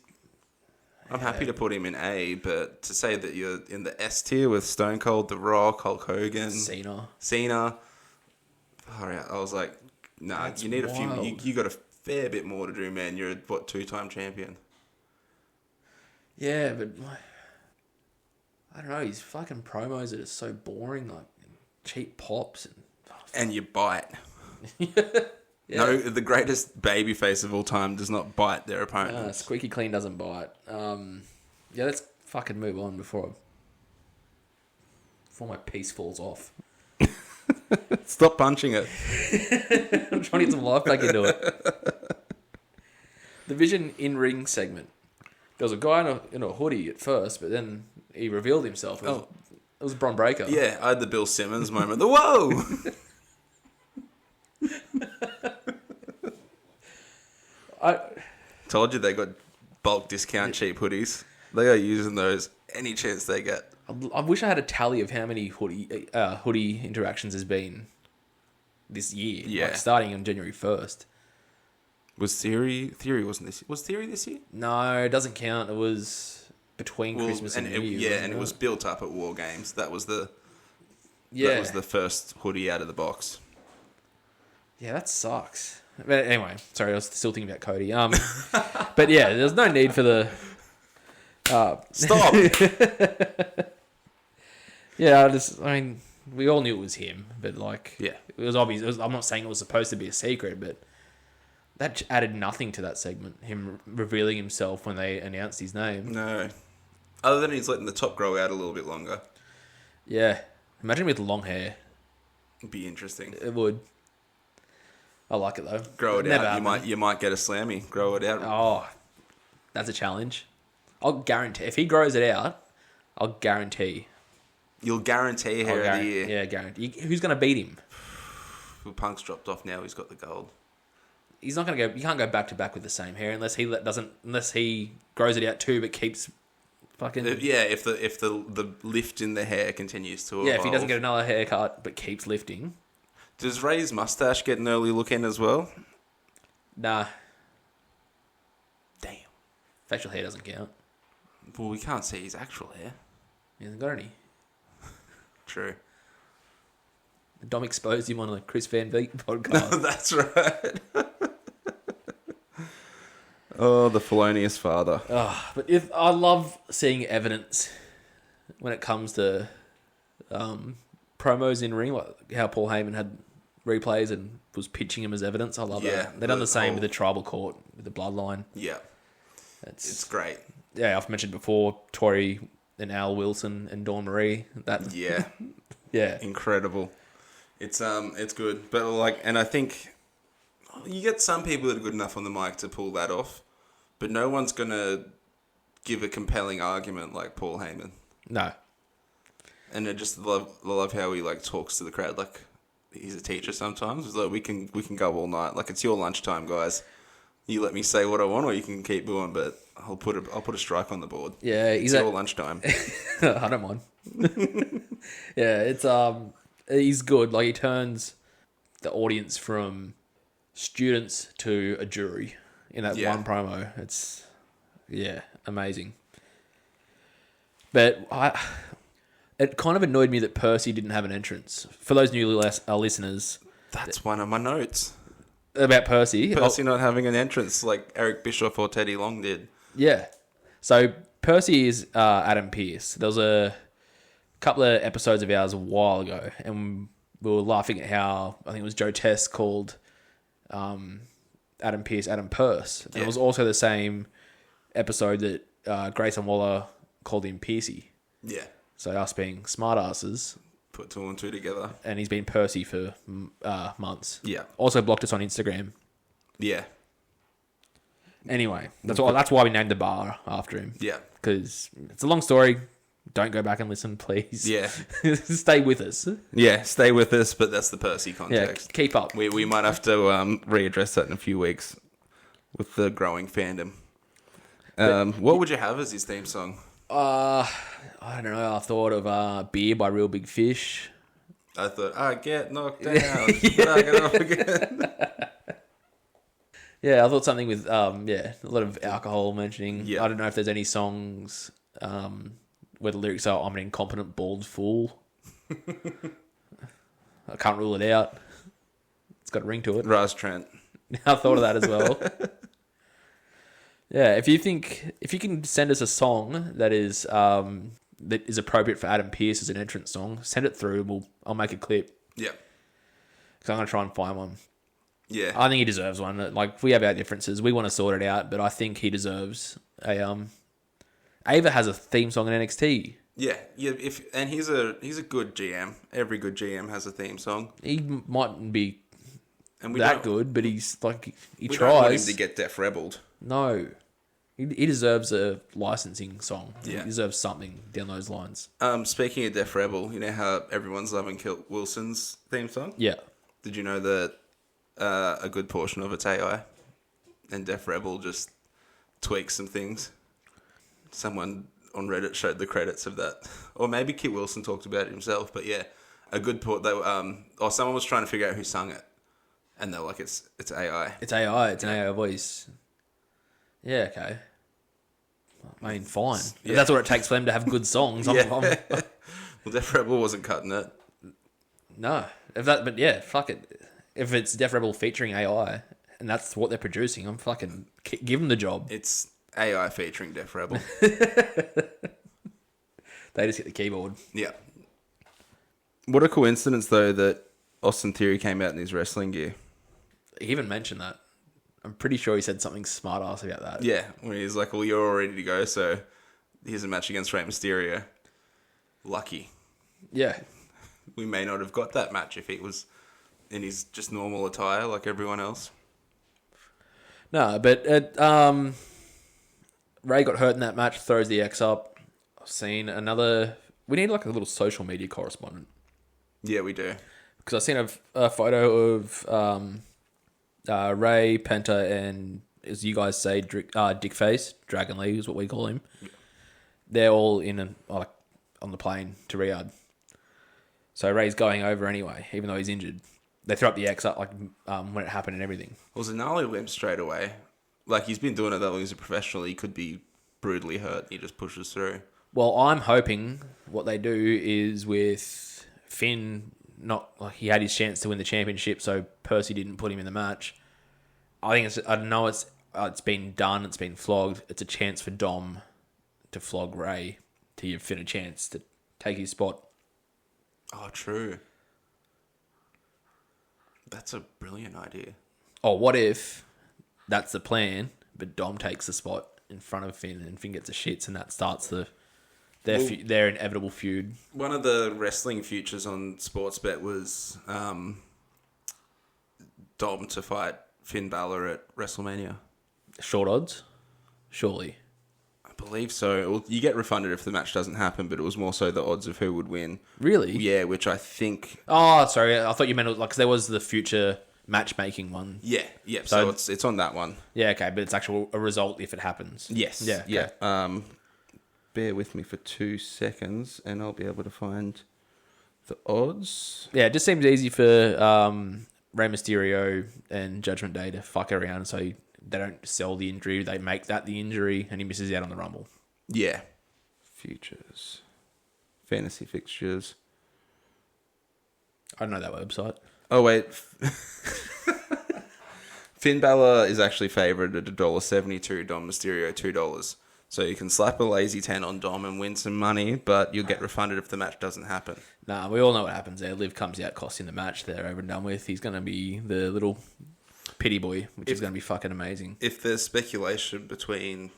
I'm happy to put him in A, but to say that you're in the S tier with Stone Cold, The Rock, Hulk Hogan... Cena. I was like, nah, you need wild. A few... You got a fair bit more to do, man. You're a, 2-time champion? Yeah, but... I don't know, his fucking promos are just so boring, cheap pops and you bite. Yeah. No, the greatest babyface of all time does not bite their opponent. Squeaky clean doesn't bite. Let's fucking move on before my piece falls off. Stop punching it. I'm trying to get some life back into it. The Vision in-ring segment. There was a guy in a hoodie at first, but then he revealed himself. It was Bron Breakker. Yeah, I had the Bill Simmons moment. The whoa! I told you they got bulk discount cheap hoodies. They are using those any chance they get. I wish I had a tally of how many hoodie interactions has been this year. Yeah. Starting on January 1st. Was Theory wasn't this? Was Theory this year? No, it doesn't count. It was between Christmas and New Year. Yeah, and it was built up at War Games. That was the first hoodie out of the box. Yeah, that sucks. But anyway, sorry, I was still thinking about Cody. But yeah, there's no need for the... Stop! Yeah, we all knew it was him, but it was obvious. I'm not saying it was supposed to be a secret, but that added nothing to that segment, him revealing himself when they announced his name. No. Other than he's letting the top grow out a little bit longer. Yeah. Imagine with long hair. It'd be interesting. It would. I like it though. Grow it out. You might get a slammy. Grow it out. Oh, that's a challenge. I'll guarantee. If he grows it out, I'll guarantee. You'll guarantee hair of the year. Yeah, guarantee. Who's going to beat him? Well, Punk's dropped off now. He's got the gold. He's not going to go. You can't go back to back with the same hair unless he grows it out too, but keeps Fucking If the lift in the hair continues to evolve. if he doesn't get another haircut but keeps lifting. Does Ray's mustache get an early look in as well? Nah, Damn. facial hair doesn't count. Well, we can't see his actual hair. He hasn't got any. True. Dom exposed him on the Chris Van Vliet podcast. That's right. Oh, the felonious father. But if I love seeing evidence when it comes to promos in ring, like how Paul Heyman had replays and was pitching him as evidence. I love that. They've done the same with the tribal court, with the bloodline. Yeah. It's great. Yeah, I've mentioned before, Tori and Al Wilson and Dawn Marie. That Yeah. Incredible. It's good. But and I think you get some people that are good enough on the mic to pull that off, but no one's gonna give a compelling argument like Paul Heyman. No. And I just love how he talks to the crowd like he's a teacher sometimes. It's like we can go all night. Like, it's your lunchtime, guys. You let me say what I want, or you can keep going, but I'll put a strike on the board. Yeah, it's your lunchtime. I don't mind. Yeah, it's he's good. Like, he turns the audience from students to a jury in that one promo. It's amazing. But it kind of annoyed me that Percy didn't have an entrance. For those new listeners, that's one of my notes about Percy. Percy not having an entrance like Eric Bischoff or Teddy Long did. Yeah. So Percy is Adam Pearce. There was a couple of episodes of ours a while ago, and we were laughing at how, I think it was Joe Tess called Adam Pearce Adam Purse. And it was also the same episode that Grayson Waller called him Piercy. Yeah. So us being smartasses. Put two and two together. And he's been Percy for months. Yeah. Also blocked us on Instagram. Yeah. Anyway, that's why we named the bar after him. Yeah. Because it's a long story. Don't go back and listen, please. Yeah. Stay with us. Yeah, stay with us, but that's the Percy context. Yeah, keep up. We might have to readdress that in a few weeks with the growing fandom. What would you have as his theme song? I don't know. I thought of Beer by Real Big Fish. I thought, I get knocked down, but I get up again. Yeah, I thought something with a lot of alcohol mentioning. Yeah. I don't know if there's any songs where the lyrics are, I'm an incompetent bald fool. I can't rule it out. It's got a ring to it. Raz Trent. I thought of that as well. Yeah, if you can send us a song that is appropriate for Adam Pearce as an entrance song, send it through and I'll make a clip. Yeah. Because I'm going to try and find one. Yeah. I think he deserves one. Like, we have our differences. We want to sort it out, but I think he deserves a... Ava has a theme song in NXT. Yeah. And he's a good GM. Every good GM has a theme song. He mightn't be and that good, but he's like... He we tries. Don't want him to get Def Rebelled. No. He deserves a licensing song. Yeah. He deserves something down those lines. Speaking of Def Rebel, you know how everyone's loving Kilt Wilson's theme song? Yeah. Did you know that a good portion of it's AI? And Def Rebel just tweaks some things. Someone on Reddit showed the credits of that. Or maybe Kit Wilson talked about it himself, but yeah. A good port, someone was trying to figure out who sung it. And they're like, it's AI. It's AI. It's an AI voice. Yeah, okay. I mean, fine. Yeah. If that's what it takes for them to have good songs. Well, Def Rebel wasn't cutting it. No. But yeah, fuck it. If it's Def Rebel featuring AI, and that's what they're producing, I'm fucking... Give them the job. It's AI featuring Def Rebel. They just hit the keyboard. Yeah. What a coincidence, though, that Austin Theory came out in his wrestling gear. He even mentioned that. I'm pretty sure he said something smart ass about that. Yeah, when he's like, well, you're all ready to go, so here's a match against Rey Mysterio. Lucky. Yeah. We may not have got that match if he was in his just normal attire like everyone else. No, but Ray got hurt in that match, throws the X up. I've seen another... We need like a little social media correspondent. Yeah, we do. Because I've seen a photo of Ray, Penta, and, as you guys say, Dickface, Dragon Lee is what we call him. they're all on the plane to Riyadh. So Ray's going over anyway, even though he's injured. They threw up the X up when it happened and everything. Well, Zanali limp straight away. Like, he's been doing it that long as a professional. He could be brutally hurt. He just pushes through. Well, I'm hoping what they do is with Finn, he had his chance to win the championship, so Percy didn't put him in the match. It's been done, it's been flogged. It's a chance for Dom to flog Ray to give Finn a chance to take his spot. Oh, true. That's a brilliant idea. Oh, what if that's the plan, but Dom takes the spot in front of Finn and Finn gets the shits and that starts their inevitable feud. One of the wrestling futures on Sportsbet was Dom to fight Finn Balor at WrestleMania. Short odds? Surely. I believe so. Well, you get refunded if the match doesn't happen, but it was more so the odds of who would win. Really? Yeah, which I think... Oh, sorry. I thought you meant because there was the future matchmaking one. Yeah. So it's on that one. Yeah, okay, but it's actually a result if it happens. Yes. Yeah. Okay. Yeah. Bear with me for 2 seconds, and I'll be able to find the odds. Yeah, it just seems easy for Rey Mysterio and Judgment Day to fuck around so they don't sell the injury. They make that the injury, and he misses out on the Rumble. Yeah. Futures. Fantasy fixtures. I don't know that website. Oh, wait. Finn Balor is actually favoured at $1.72. Dom Mysterio, $2. So you can slap a lazy 10 on Dom and win some money, but you'll get refunded if the match doesn't happen. Nah, we all know what happens there. Liv comes out costing the match. They're over and done with. He's going to be the little pity boy, which is going to be fucking amazing. If there's speculation between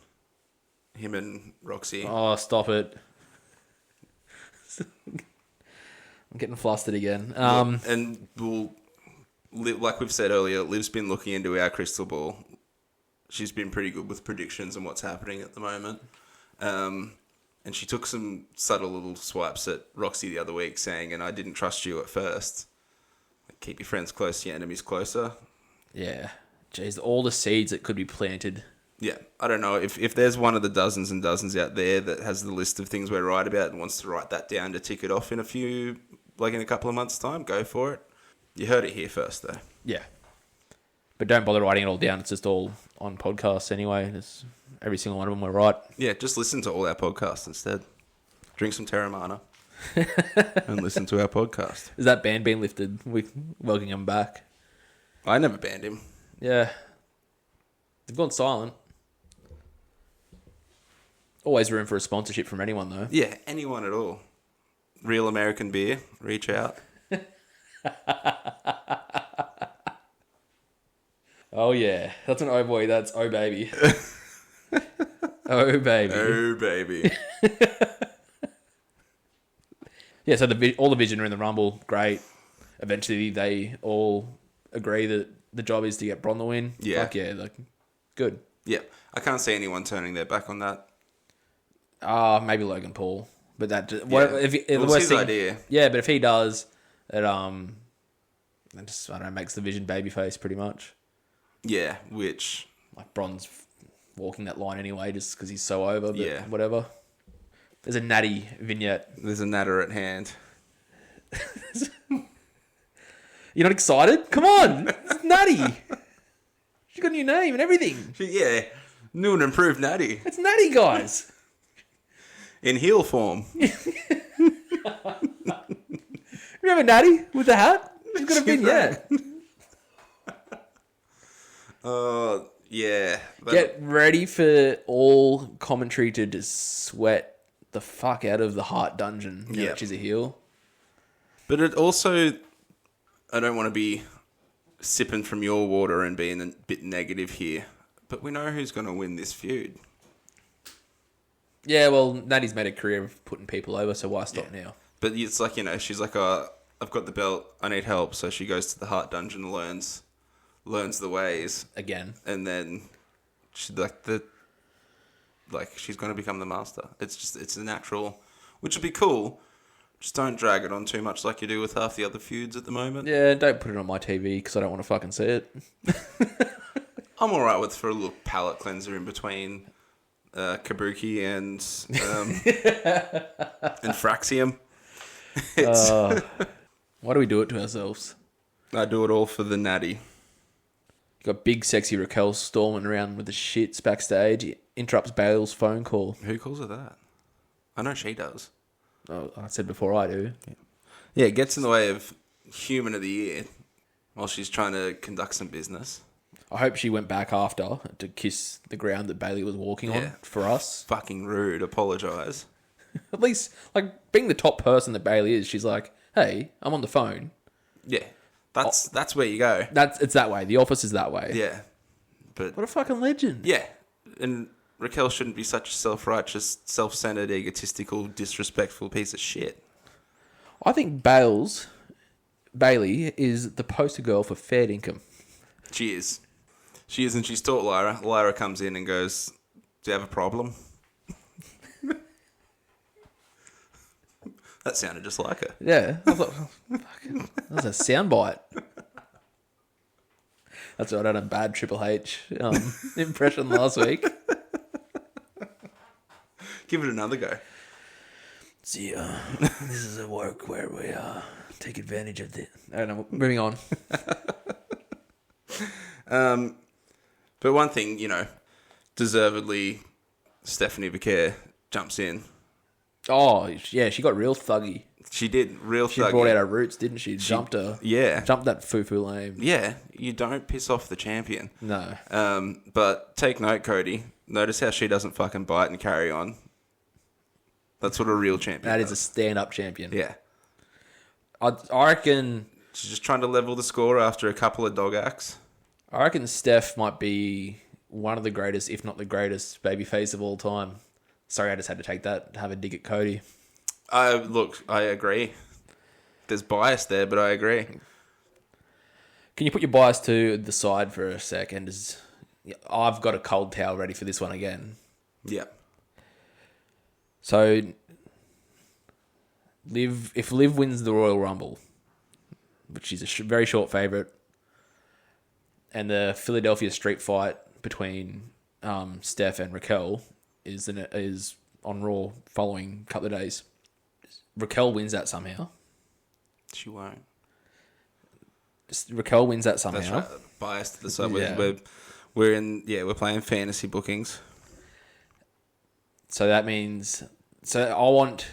him and Roxy... Oh, stop it. I'm getting flustered again. And like we've said earlier, Liv's been looking into our crystal ball. She's been pretty good with predictions and what's happening at the moment. And she took some subtle little swipes at Roxy the other week saying, and I didn't trust you at first. Keep your friends close, your enemies closer. Yeah. Jeez, all the seeds that could be planted. Yeah. I don't know. If there's one of the dozens and dozens out there that has the list of things we're right about and wants to write that down to tick it off in a couple of months' time, go for it. You heard it here first, though. Yeah. But don't bother writing it all down. It's just all on podcasts anyway. Every single one of them we're right. Yeah, just listen to all our podcasts instead. Drink some Terramana and listen to our podcast. Is that ban being lifted? We welcoming him back. I never banned him. Yeah. They've gone silent. Always room for a sponsorship from anyone, though. Yeah, anyone at all. Real American Beer, reach out. Oh, yeah. That's an oh boy. That's oh baby. Oh, baby. Oh, baby. Yeah, so all the Vision are in the Rumble. Great. Eventually, they all agree that the job is to get Bron the win. Yeah. Fuck yeah. Good. Yeah, I can't see anyone turning their back on that. Maybe Logan Paul. But that... If Well, it's his idea. Yeah, but if he does, it just, I don't know, makes the Vision babyface pretty much. Yeah, which... Like, Bron's walking that line anyway just because he's so over, but Yeah. whatever. There's a natty vignette. There's a natter at hand. You're not excited? Come on! It's Natty! She got a new name and everything. Yeah, new and improved Natty. It's Natty, guys. In heel form. Remember Natty with the hat? She's got a vignette. Yeah. Get ready for all commentary to just sweat the fuck out of the Heart Dungeon. Yeah, she's a heel. But it also, I don't want to be sipping from your water and being a bit negative here, but we know who's going to win this feud. Yeah, well, Natty's made a career of putting people over, so why stop now? But it's like, she's like, I've got the belt, I need help, so she goes to the Heart Dungeon and learns the ways. Again. And then she's going to become the master. It's a natural, which would be cool. Just don't drag it on too much like you do with half the other feuds at the moment. Yeah, don't put it on my TV because I don't want to fucking see it. I'm alright for a little palate cleanser in between Kabuki and and Fraxium. It's, Why do we do it to ourselves? I do it all for the natty. Got big sexy Raquel storming around with the shits backstage. He interrupts Bale's phone call. Who calls her that? I know she does. Oh, I said before I do. Yeah, it gets in the way of Human of the Year while she's trying to conduct some business. I hope she went back after to kiss the ground that Bailey was walking on for us. Fucking rude. Apologise. At least, like, being the top person that Bailey is, she's like, hey, I'm on the phone. Yeah. That's where you go. It's that way. The office is that way. Yeah. But What a fucking legend. yeah. And Raquel shouldn't be such a self-righteous, self-centered, egotistical, disrespectful piece of shit. I think Bailey is the poster girl for fair income. She is. She is, and she's taught Lyra. Lyra comes in and goes, do you have a problem? That sounded just like her. Yeah. I thought, fuck, that was a soundbite. That's right, I done a bad Triple H impression last week. Give it another go. See, this is a work where we take advantage of the... I don't know, moving on. But one thing, deservedly, Stephanie Vicaire jumps in. Oh, yeah, she got real thuggy. She did, real She thuggy. brought out her roots, didn't she? Jumped that foo-foo lame. Yeah, you don't piss off the champion. No. But take note, Cody. Notice how she doesn't fucking bite and carry on. That's what a real champion That does. is a stand-up champion. Yeah. I reckon... She's just trying to level the score after a couple of dog acts. I reckon Steph might be one of the greatest, if not the greatest, babyface of all time. Sorry, I just had to take that, have a dig at Cody. Look, I agree. There's bias there, but I agree. Can you put your bias to the side for a second? I've got a cold towel ready for this one again. Yeah. So, if Liv wins the Royal Rumble, which is a very short favourite, and the Philadelphia street fight between Steph and Raquel is on Raw following a couple of days. Raquel wins that somehow. She won't. Raquel wins that somehow. That's right. Bias to the side. Yeah. We're playing fantasy bookings. So that means... So I want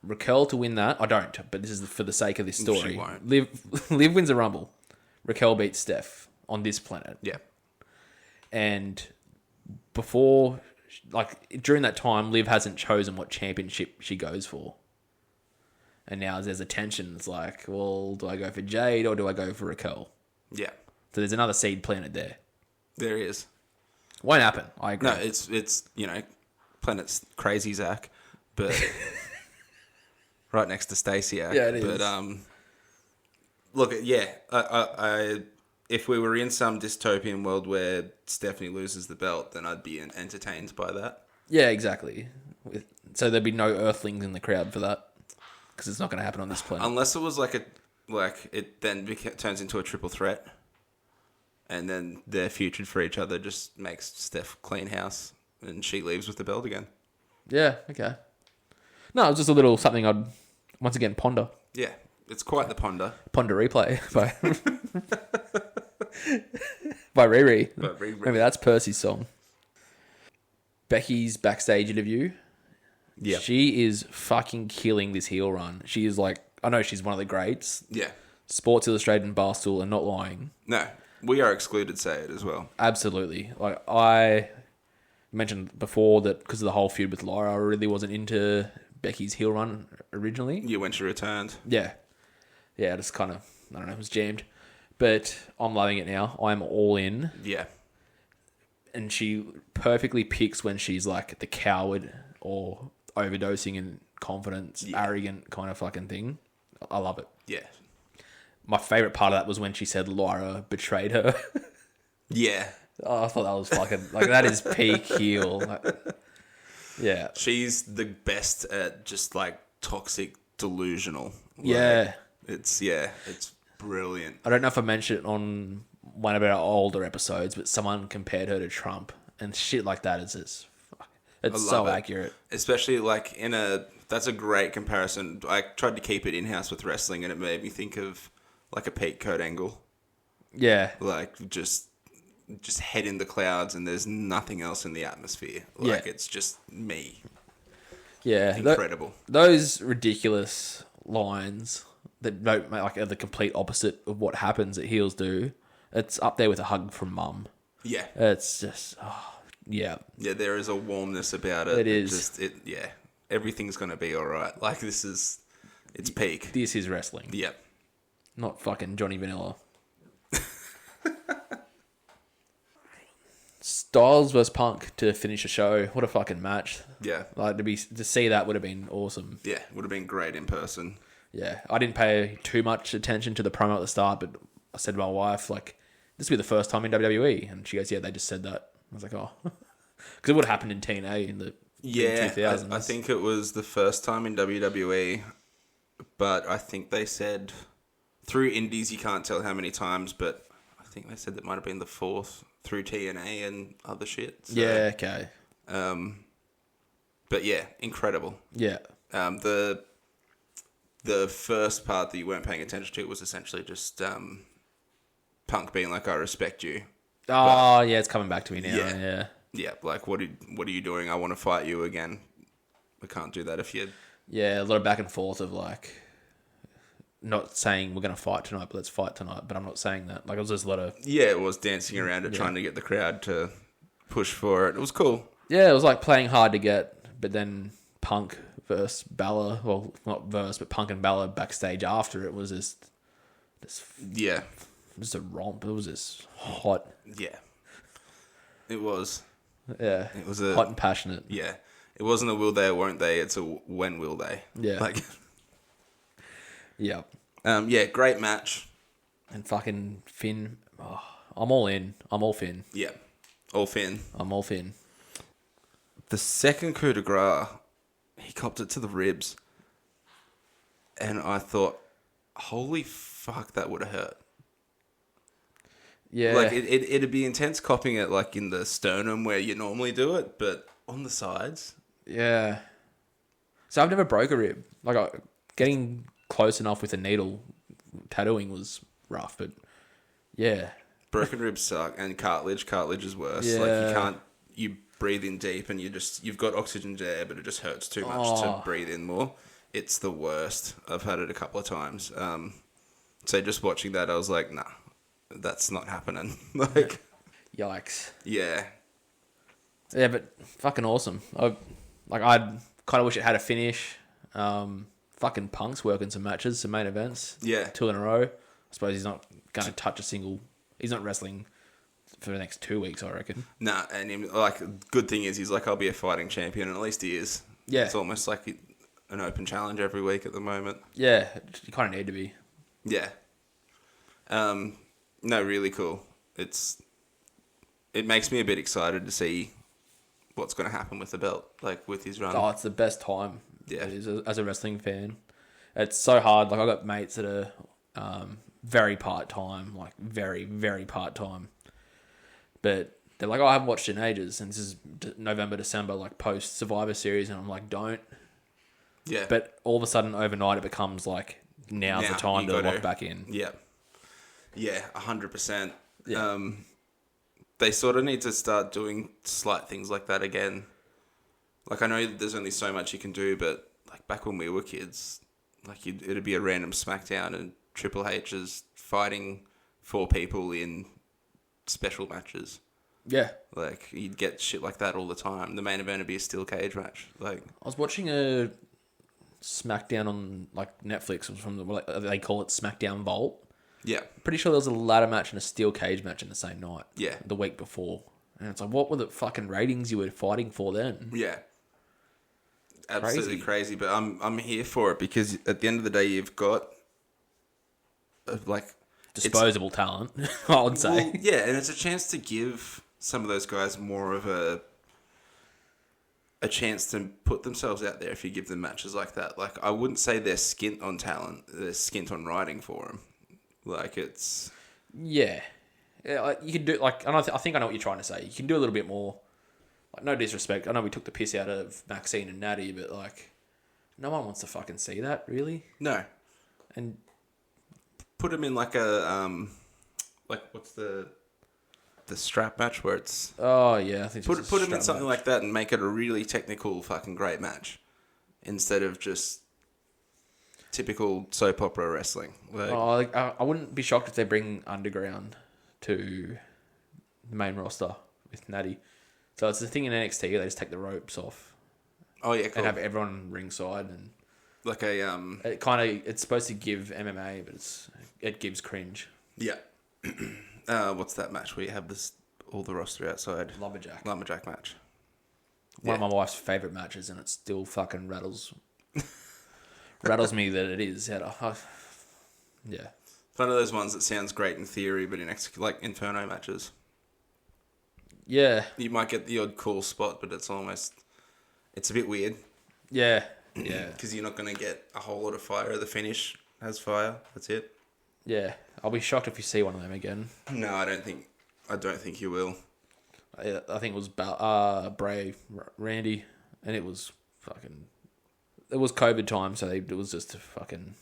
Raquel to win that. I don't, but this is for the sake of this story. She won't. Liv wins a Rumble. Raquel beats Steph on this planet. Yeah. And before... Like, during that time, Liv hasn't chosen what championship she goes for. And now there's a tension. It's like, well, do I go for Jade or do I go for Raquel? Yeah. So there's another seed planted there. There is. Won't happen. I agree. No, it's planet's crazy Zach, but right next to Stacey. Yeah, it is. But look, yeah, I if we were in some dystopian world where Stephanie loses the belt, then I'd be entertained by that. Yeah, exactly. So there'd be no Earthlings in the crowd for that, because it's not going to happen on this planet. Unless it was it then turns into a triple threat, and then they're featured for each other, just makes Steph clean house, and she leaves with the belt again. Yeah, okay. No, it was just a little something I'd, once again, ponder. Yeah, it's quite the ponder. Ponder replay by by Riri. Maybe that's Percy's song. Becky's backstage interview. Yeah. She is fucking killing this heel run. She is like, I know she's one of the greats. Yeah. Sports Illustrated and Barstool are not lying. No, we are excluded, say it as well. Absolutely. Like, I mentioned before that because of the whole feud with Lyra, I really wasn't into Becky's heel run originally. You when she returned. Yeah. Yeah, just kind of, I don't know, it was jammed. But I'm loving it now. I'm all in. Yeah. And she perfectly picks when she's like the coward or overdosing in confidence, arrogant kind of fucking thing. I love it. Yeah. My favourite part of that was when she said Lyra betrayed her. Yeah. Oh, I thought that was fucking... Like, that is peak heel. Like, yeah. She's the best at just, like, toxic delusional. Yeah. It's brilliant. I don't know if I mentioned it on one of our older episodes, but someone compared her to Trump. And shit like that is just... It's so accurate. Especially like that's a great comparison. I tried to keep it in-house with wrestling and it made me think of like a Pete Kurt Angle. Yeah. Like just head in the clouds and there's nothing else in the atmosphere. Like it's just me. Yeah. Incredible. Those ridiculous lines that don't like are the complete opposite of what happens that heels do. It's up there with a hug from mum. Yeah. It's just yeah. Yeah, there is a warmness about it. It is. Everything's gonna be alright. Like it's peak. This is wrestling. Yeah. Not fucking Johnny Vanilla. Styles versus Punk to finish the show. What a fucking match. Yeah. Like to see that would have been awesome. Yeah, would have been great in person. Yeah. I didn't pay too much attention to the promo at the start, but I said to my wife, like, this will be the first time in WWE. And she goes, yeah, they just said that. I was like, oh. Because it would have happened in TNA in the 2000s. I think it was the first time in WWE, but I think they said through Indies you can't tell how many times, but I think they said that might have been the fourth through TNA and other shit. So, yeah, okay. But yeah, incredible. Yeah. The first part that you weren't paying attention to was essentially just Punk being like, I respect you. Oh, yeah, it's coming back to me now. Yeah. Yeah, like, what are you doing? I want to fight you again. We can't do that if you... Yeah, a lot of back and forth of, like, not saying we're going to fight tonight, but let's fight tonight. But I'm not saying that. Like, it was just a lot of... Yeah, it was dancing around it, trying to get the crowd to push for it. It was cool. Yeah, it was like playing hard to get, but then Punk versus Balor, well, not verse, but Punk and Balor backstage after it was just yeah, just a romp. It was just hot. Yeah, it was. Yeah, it was a hot and passionate. Yeah, it wasn't a will they or won't they. It's a when will they. Yeah, like yeah, yeah, great match. And fucking Finn, I'm all in. I'm all Finn. Yeah, all Finn. I'm all Finn. The second coup de grace, he copped it to the ribs. And I thought, holy fuck, that would have hurt. Yeah. Like, it'd be intense copping it, like, in the sternum where you normally do it, but on the sides. Yeah. So I've never broke a rib. Like, getting close enough with a needle tattooing was rough, but yeah. Broken ribs suck, and cartilage is worse. Yeah. Like, you breathe in deep and you've got oxygen there, but it just hurts too much to breathe in more. It's the worst. I've had it a couple of times. So just watching that, I was like, nah, that's not happening. Like, yikes. Yeah. Yeah, but fucking awesome. I kind of wish it had a finish. Fucking Punk's working some matches, some main events. Yeah. 2 in a row. I suppose he's not going to touch he's not wrestling for the next 2 weeks, I reckon. Nah, and good thing is he's like, I'll be a fighting champion, and at least he is. Yeah. It's almost like an open challenge every week at the moment. Yeah, you kind of need to be. Yeah. No, really cool. It makes me a bit excited to see what's going to happen with the belt, like with his run. Oh, it's the best time. Yeah. It is, as a wrestling fan. It's so hard. Like, I've got mates that are very part-time, like very, very part-time. But they're like, I haven't watched it in ages. And this is November, December, like post-Survivor Series. And I'm like, don't. Yeah. But all of a sudden, overnight, it becomes like, now's the time to lock back in. Yeah. Yeah, 100%. Yeah. They sort of need to start doing slight things like that again. Like, I know there's only so much you can do, but like back when we were kids, like it'd be a random SmackDown and Triple H is fighting 4 people in special matches. Yeah. Like, you'd get shit like that all the time. The main event would be a steel cage match. Like, I was watching a SmackDown on like Netflix. It was from they call it SmackDown Vault. yeah. Pretty sure there was a ladder match and a steel cage match in the same night. Yeah. The week before. And it's like, what were the fucking ratings you were fighting for then? Yeah. Absolutely crazy. But I'm here for it because at the end of the day, you've got like disposable talent, I would say. Well, yeah, and it's a chance to give some of those guys more of a chance to put themselves out there if you give them matches like that. Like, I wouldn't say they're skint on talent; they're skint on writing for them. Like, it's yeah, like you can do like I think I know what you're trying to say. You can do a little bit more like, no disrespect. I know we took the piss out of Maxine and Natty, but like, no one wants to fucking see that, really. No. And Put them in like a like what's the strap match where it's oh yeah, I think put it's just a them in strap something match. like that and make it a really technical fucking great match instead of just typical soap opera wrestling. Like, Oh, I wouldn't be shocked if they bring Underground to the main roster with Natty. So it's the thing in NXT, they just take the ropes off oh yeah, cool. and have everyone ringside, and Like a it's supposed to give MMA, but it gives cringe. yeah. What's that match where you have all the roster outside? Lumberjack match. One of my wife's favourite matches, and it still fucking rattles me that it is. Yeah. It's one of those ones that sounds great in theory, but in like Inferno matches, Yeah. you might get the odd cool spot, but it's a bit weird. Yeah. Yeah. Because you're not going to get a whole lot of fire. The finish has fire. That's it. Yeah. I'll be shocked if you see one of them again. No, I don't think you will. I think it was Bray, Randy, and it was fucking... It was COVID time, so it was just a fucking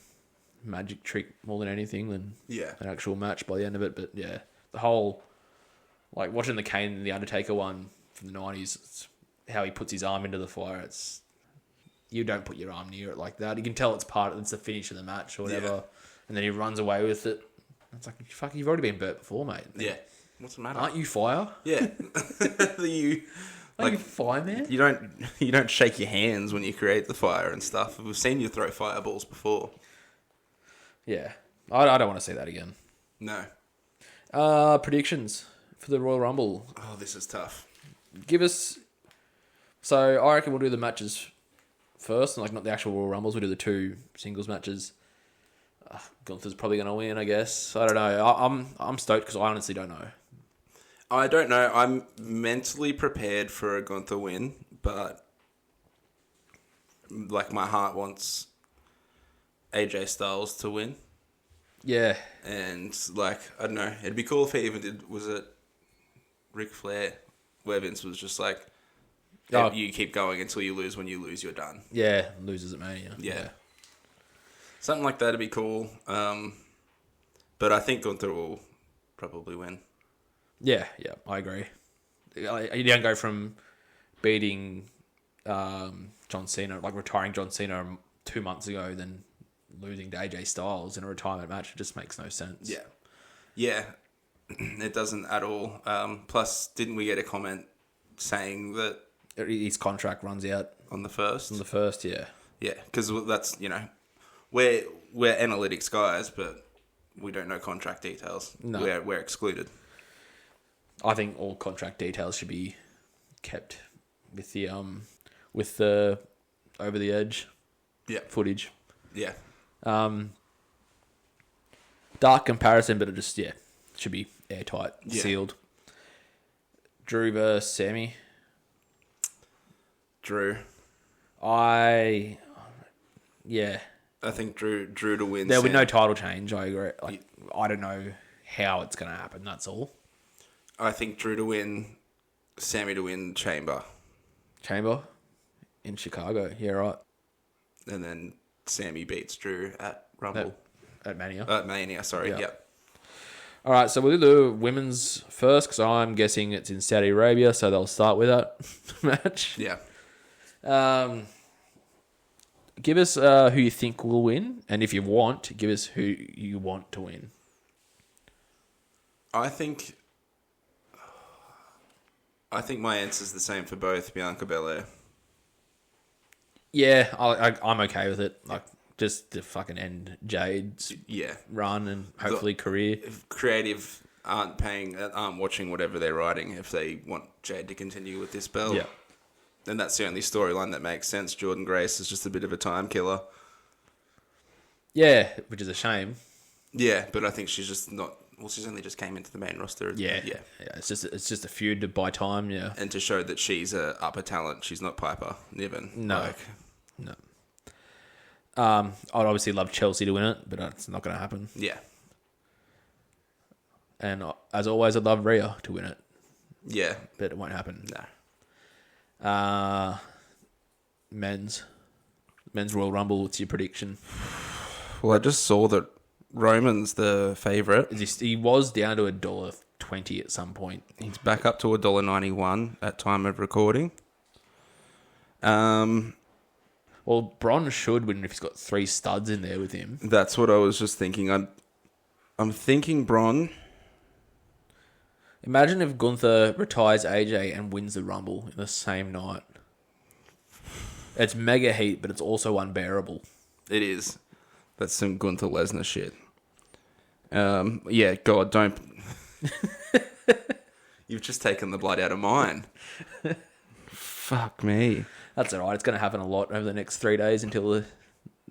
magic trick more than anything than an actual match by the end of it. But yeah, the whole... Like, watching the Kane and the Undertaker one from the 90s, it's how he puts his arm into the fire, it's... You don't put your arm near it like that. You can tell it's the finish of the match or whatever. Yeah. And then he runs away with it. It's like, fuck, you've already been burnt before, mate. Yeah. What's the matter? Aren't you fire? Yeah. Aren't you fireman? You don't shake your hands when you create the fire and stuff. We've seen you throw fireballs before. Yeah. I don't want to see that again. No. Predictions for the Royal Rumble. Oh, this is tough. Give us... So, I reckon we'll do the matches first, and like not the actual Royal Rumbles. We'll do the 2 singles matches. Gunther's probably going to win, I guess. I don't know. I'm stoked because I honestly don't know. I don't know. I'm mentally prepared for a Gunther win, but like my heart wants AJ Styles to win. Yeah. And like, I don't know. It'd be cool if he even did, was it Ric Flair, where Vince was just like, you keep going until you lose. When you lose, you're done. Yeah, loses at Mania. Yeah. Something like that would be cool. But I think Gunther will probably win. Yeah, I agree. You don't go from beating John Cena, like retiring John Cena 2 months ago, then losing to AJ Styles in a retirement match. It just makes no sense. Yeah, it doesn't at all. Plus, didn't we get a comment saying that his contract runs out on the 1st? On the 1st, yeah. Yeah, because that's, we're analytics guys, but we don't know contract details. No. We're excluded. I think all contract details should be kept with the over the edge footage. Yeah. Dark comparison, but it just should be airtight, sealed. Drew versus Sammy. Drew. I think Drew to win. There'll be no title change. I agree. I don't know how it's going to happen. That's all. I think Drew to win, Sammy to win Chamber in Chicago. Yeah, right. And then Sammy beats Drew at Rumble. At Mania. At Mania, sorry. Yeah. All right, so we'll do the women's first because I'm guessing it's in Saudi Arabia, so they'll start with that match. Yeah. Give us who you think will win, and if you want, give us who you want to win. I think my answer's the same for both, Bianca Belair. Yeah, I'm okay with it. Like, just to fucking end Jade's run and hopefully career. If creative aren't watching whatever they're writing if they want Jade to continue with this belt. Yeah. Then that's the only storyline that makes sense. Jordan Grace is just a bit of a time killer. Yeah, which is a shame. Yeah, but I think she's just not... Well, she's only just came into the main roster. Yeah. It's just a feud to buy time. Yeah, and to show that she's a upper talent. She's not Piper Niven. No. I'd obviously love Chelsea to win it, but it's not going to happen. Yeah. And as always, I'd love Rhea to win it. Yeah, but it won't happen. No. Men's Royal Rumble. What's your prediction? Well, I just saw that Roman's the favourite. He was down to $1.20 at some point. He's back up to $1.91 at time of recording. Well, Bron should win if he's got 3 studs in there with him. That's what I was just thinking. I'm thinking Bron. Imagine if Gunther retires AJ and wins the Rumble in the same night. It's mega heat, but it's also unbearable. It is. That's some Gunther Lesnar shit. Yeah, God, don't. You've just taken the blood out of mine. Fuck me. That's all right. It's going to happen a lot over the next 3 days until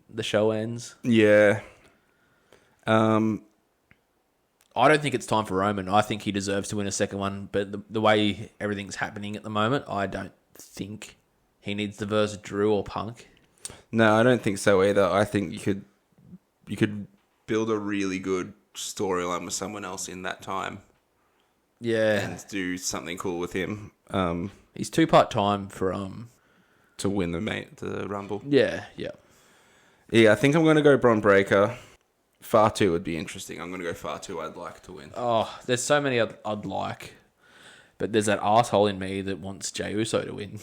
the show ends. Yeah. I don't think it's time for Roman. I think he deserves to win a second one, but the way everything's happening at the moment, I don't think he needs to verse Drew or Punk. No, I don't think so either. I think you could build a really good storyline with someone else in that time. Yeah. And do something cool with him. He's too part-time for... to win the Rumble. Yeah. Yeah, I think I'm going to go Bron Breakker. Fatu would be interesting. I'm going to go Fatu. I'd like to win. Oh, there's so many I'd like. But there's that arsehole in me that wants Jey Uso to win.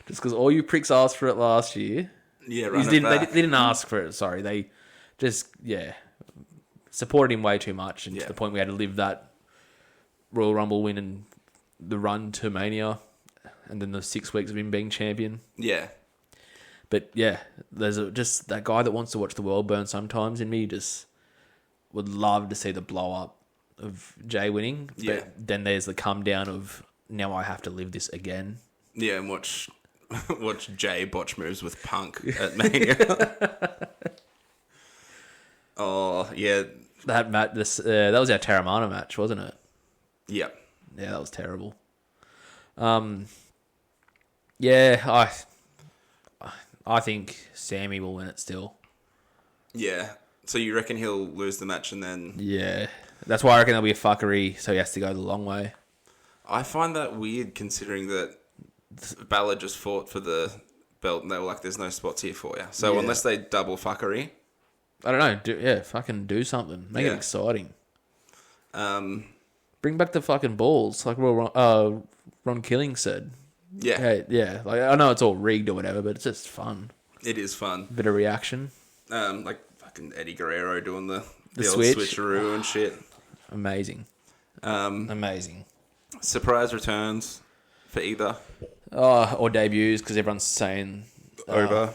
Just because all you pricks asked for it last year. Yeah, They didn't ask for it, sorry. They just, supported him way too much. And to the point we had to live that Royal Rumble win and the run to Mania. And then the 6 weeks of him being champion. Yeah. But yeah, there's just that guy that wants to watch the world burn sometimes in me. Just would love to see the blow up of Jay winning. Yeah. But then there's the come down of now I have to live this again. Yeah, and watch Jay botch moves with Punk at Mania. Oh, yeah. That that was our Terramana match, wasn't it? Yeah. Yeah, that was terrible. Yeah, I think Sammy will win it still. Yeah. So you reckon he'll lose the match and then... Yeah. That's why I reckon there'll be a fuckery, so he has to go the long way. I find that weird considering that Balor just fought for the belt and they were like, there's no spots here for you. So unless they double fuckery... I don't know. Fucking do something. Make it exciting. Bring back the fucking balls, like Ron Killing said. Yeah. Hey, yeah. Like, I know it's all rigged or whatever, but it's just fun. It is fun. Bit of reaction. Like fucking Eddie Guerrero doing the old switch. switcheroo and shit. Amazing. Amazing. Surprise returns for either. Or debuts, because everyone's saying... Over.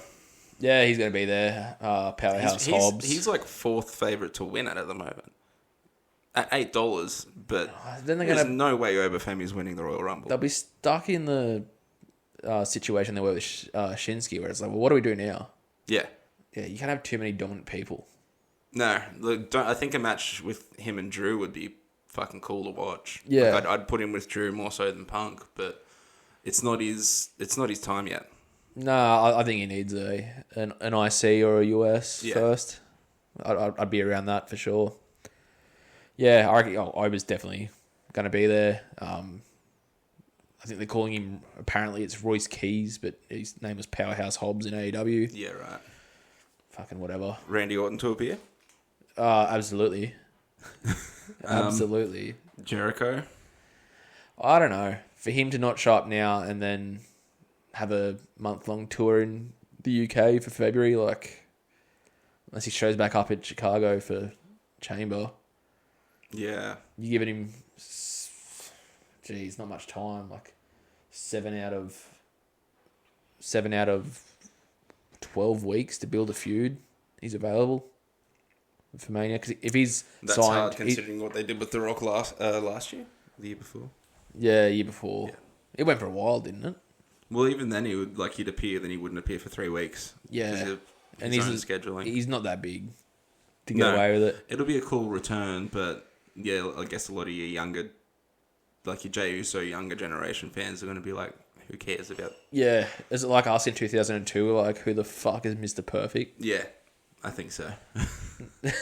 Yeah, he's going to be there. Powerhouse Hobbs. He's like 4th favourite to win it at the moment. At $8, but then there's no way Oberfami's winning the Royal Rumble. They'll be stuck in the situation they were with Shinsuke, where it's like, well, what do we do now? Yeah. Yeah, you can't have too many dominant people. No, look, I think a match with him and Drew would be fucking cool to watch. Yeah. Like I'd put him with Drew more so than Punk, but it's not his time yet. No, I think he needs an IC or a US first. I'd be around that for sure. Yeah, I reckon Ober's definitely going to be there. I think they're calling him, apparently it's Royce Keys, but his name was Powerhouse Hobbs in AEW. Yeah, right. Fucking whatever. Randy Orton to appear? Absolutely. Absolutely. Jericho? I don't know. For him to not show up now and then have a month-long tour in the UK for February, like, unless he shows back up at Chicago for Chamber. Yeah. You're giving him, not much time, like 7 out of 12 weeks to build a feud. He's available for Mania, because if he's that's signed, hard considering what they did with The Rock last year, the year before. Yeah, year before. Yeah. It went for a while, didn't it? Well, even then he'd appear, then he wouldn't appear for 3 weeks. Yeah, and his own scheduling. He's not that big to get away with it. It'll be a cool return, but yeah, I guess a lot of your younger, like your Jey Uso younger generation fans are going to be like, who cares about? Yeah, is it like us in 2002? We're like, who the fuck is Mr. Perfect? Yeah, I think so. I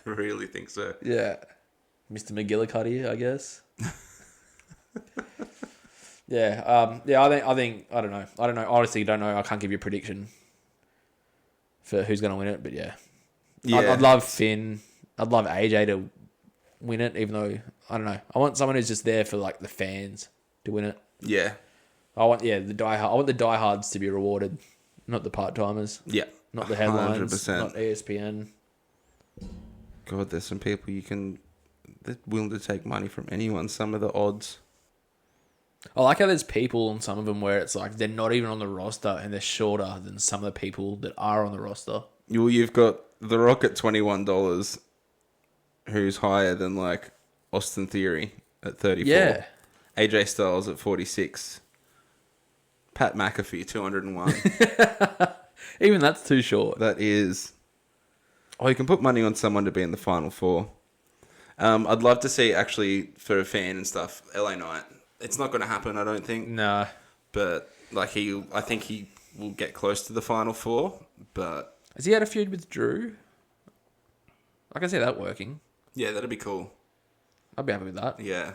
really think so. Yeah, Mr. McGillicuddy, I guess. Yeah. I think I don't know. Honestly, don't know. I can't give you a prediction for who's going to win it, but yeah. I'd love Finn. I'd love AJ to win it, even though I don't know. I want someone who's just there for like the fans to win it. Yeah. I want the diehards to be rewarded, not the part timers. Yeah. Not the headlines. 100%. Not ESPN. God, there's some people they're willing to take money from anyone. Some of the odds. I like how there's people on some of them where it's like they're not even on the roster and they're shorter than some of the people that are on the roster. Well, you've got The Rock at $21, who's higher than like Austin Theory at 34. Yeah. AJ Styles at 46. Pat McAfee 201. Even that's too short. That is. Oh, you can put money on someone to be in the Final Four. I'd love to see, actually, for a fan and stuff, LA Knight. It's not going to happen, I don't think. Nah. But like I think he will get close to the Final Four. But has he had a feud with Drew? I can see that working. yeah, that'd be cool. I'd be happy with that. Yeah,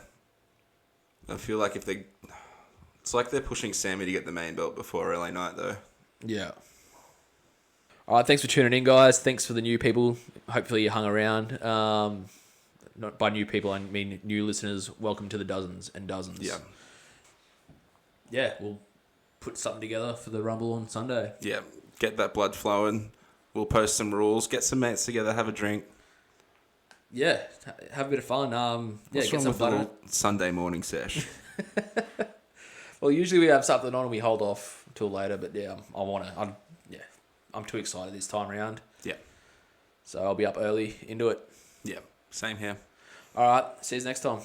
I feel like it's like they're pushing Sammy to get the main belt before LA Knight, though. Yeah. All right, thanks for tuning in, guys. Thanks for the new people. Hopefully you hung around. Not by new people, I mean new listeners. Welcome to the dozens and dozens. Yeah. Yeah, we'll put something together for the Rumble on Sunday. Yeah, get that blood flowing. We'll post some rules. Get some mates together. Have a drink. Yeah, have a bit of fun. What's get wrong some with butter. the little Sunday morning sesh? Well, usually we have something on and we hold off till later, but yeah, I'm too excited this time around. Yeah. So I'll be up early into it. Yeah, same here. All right, see you next time.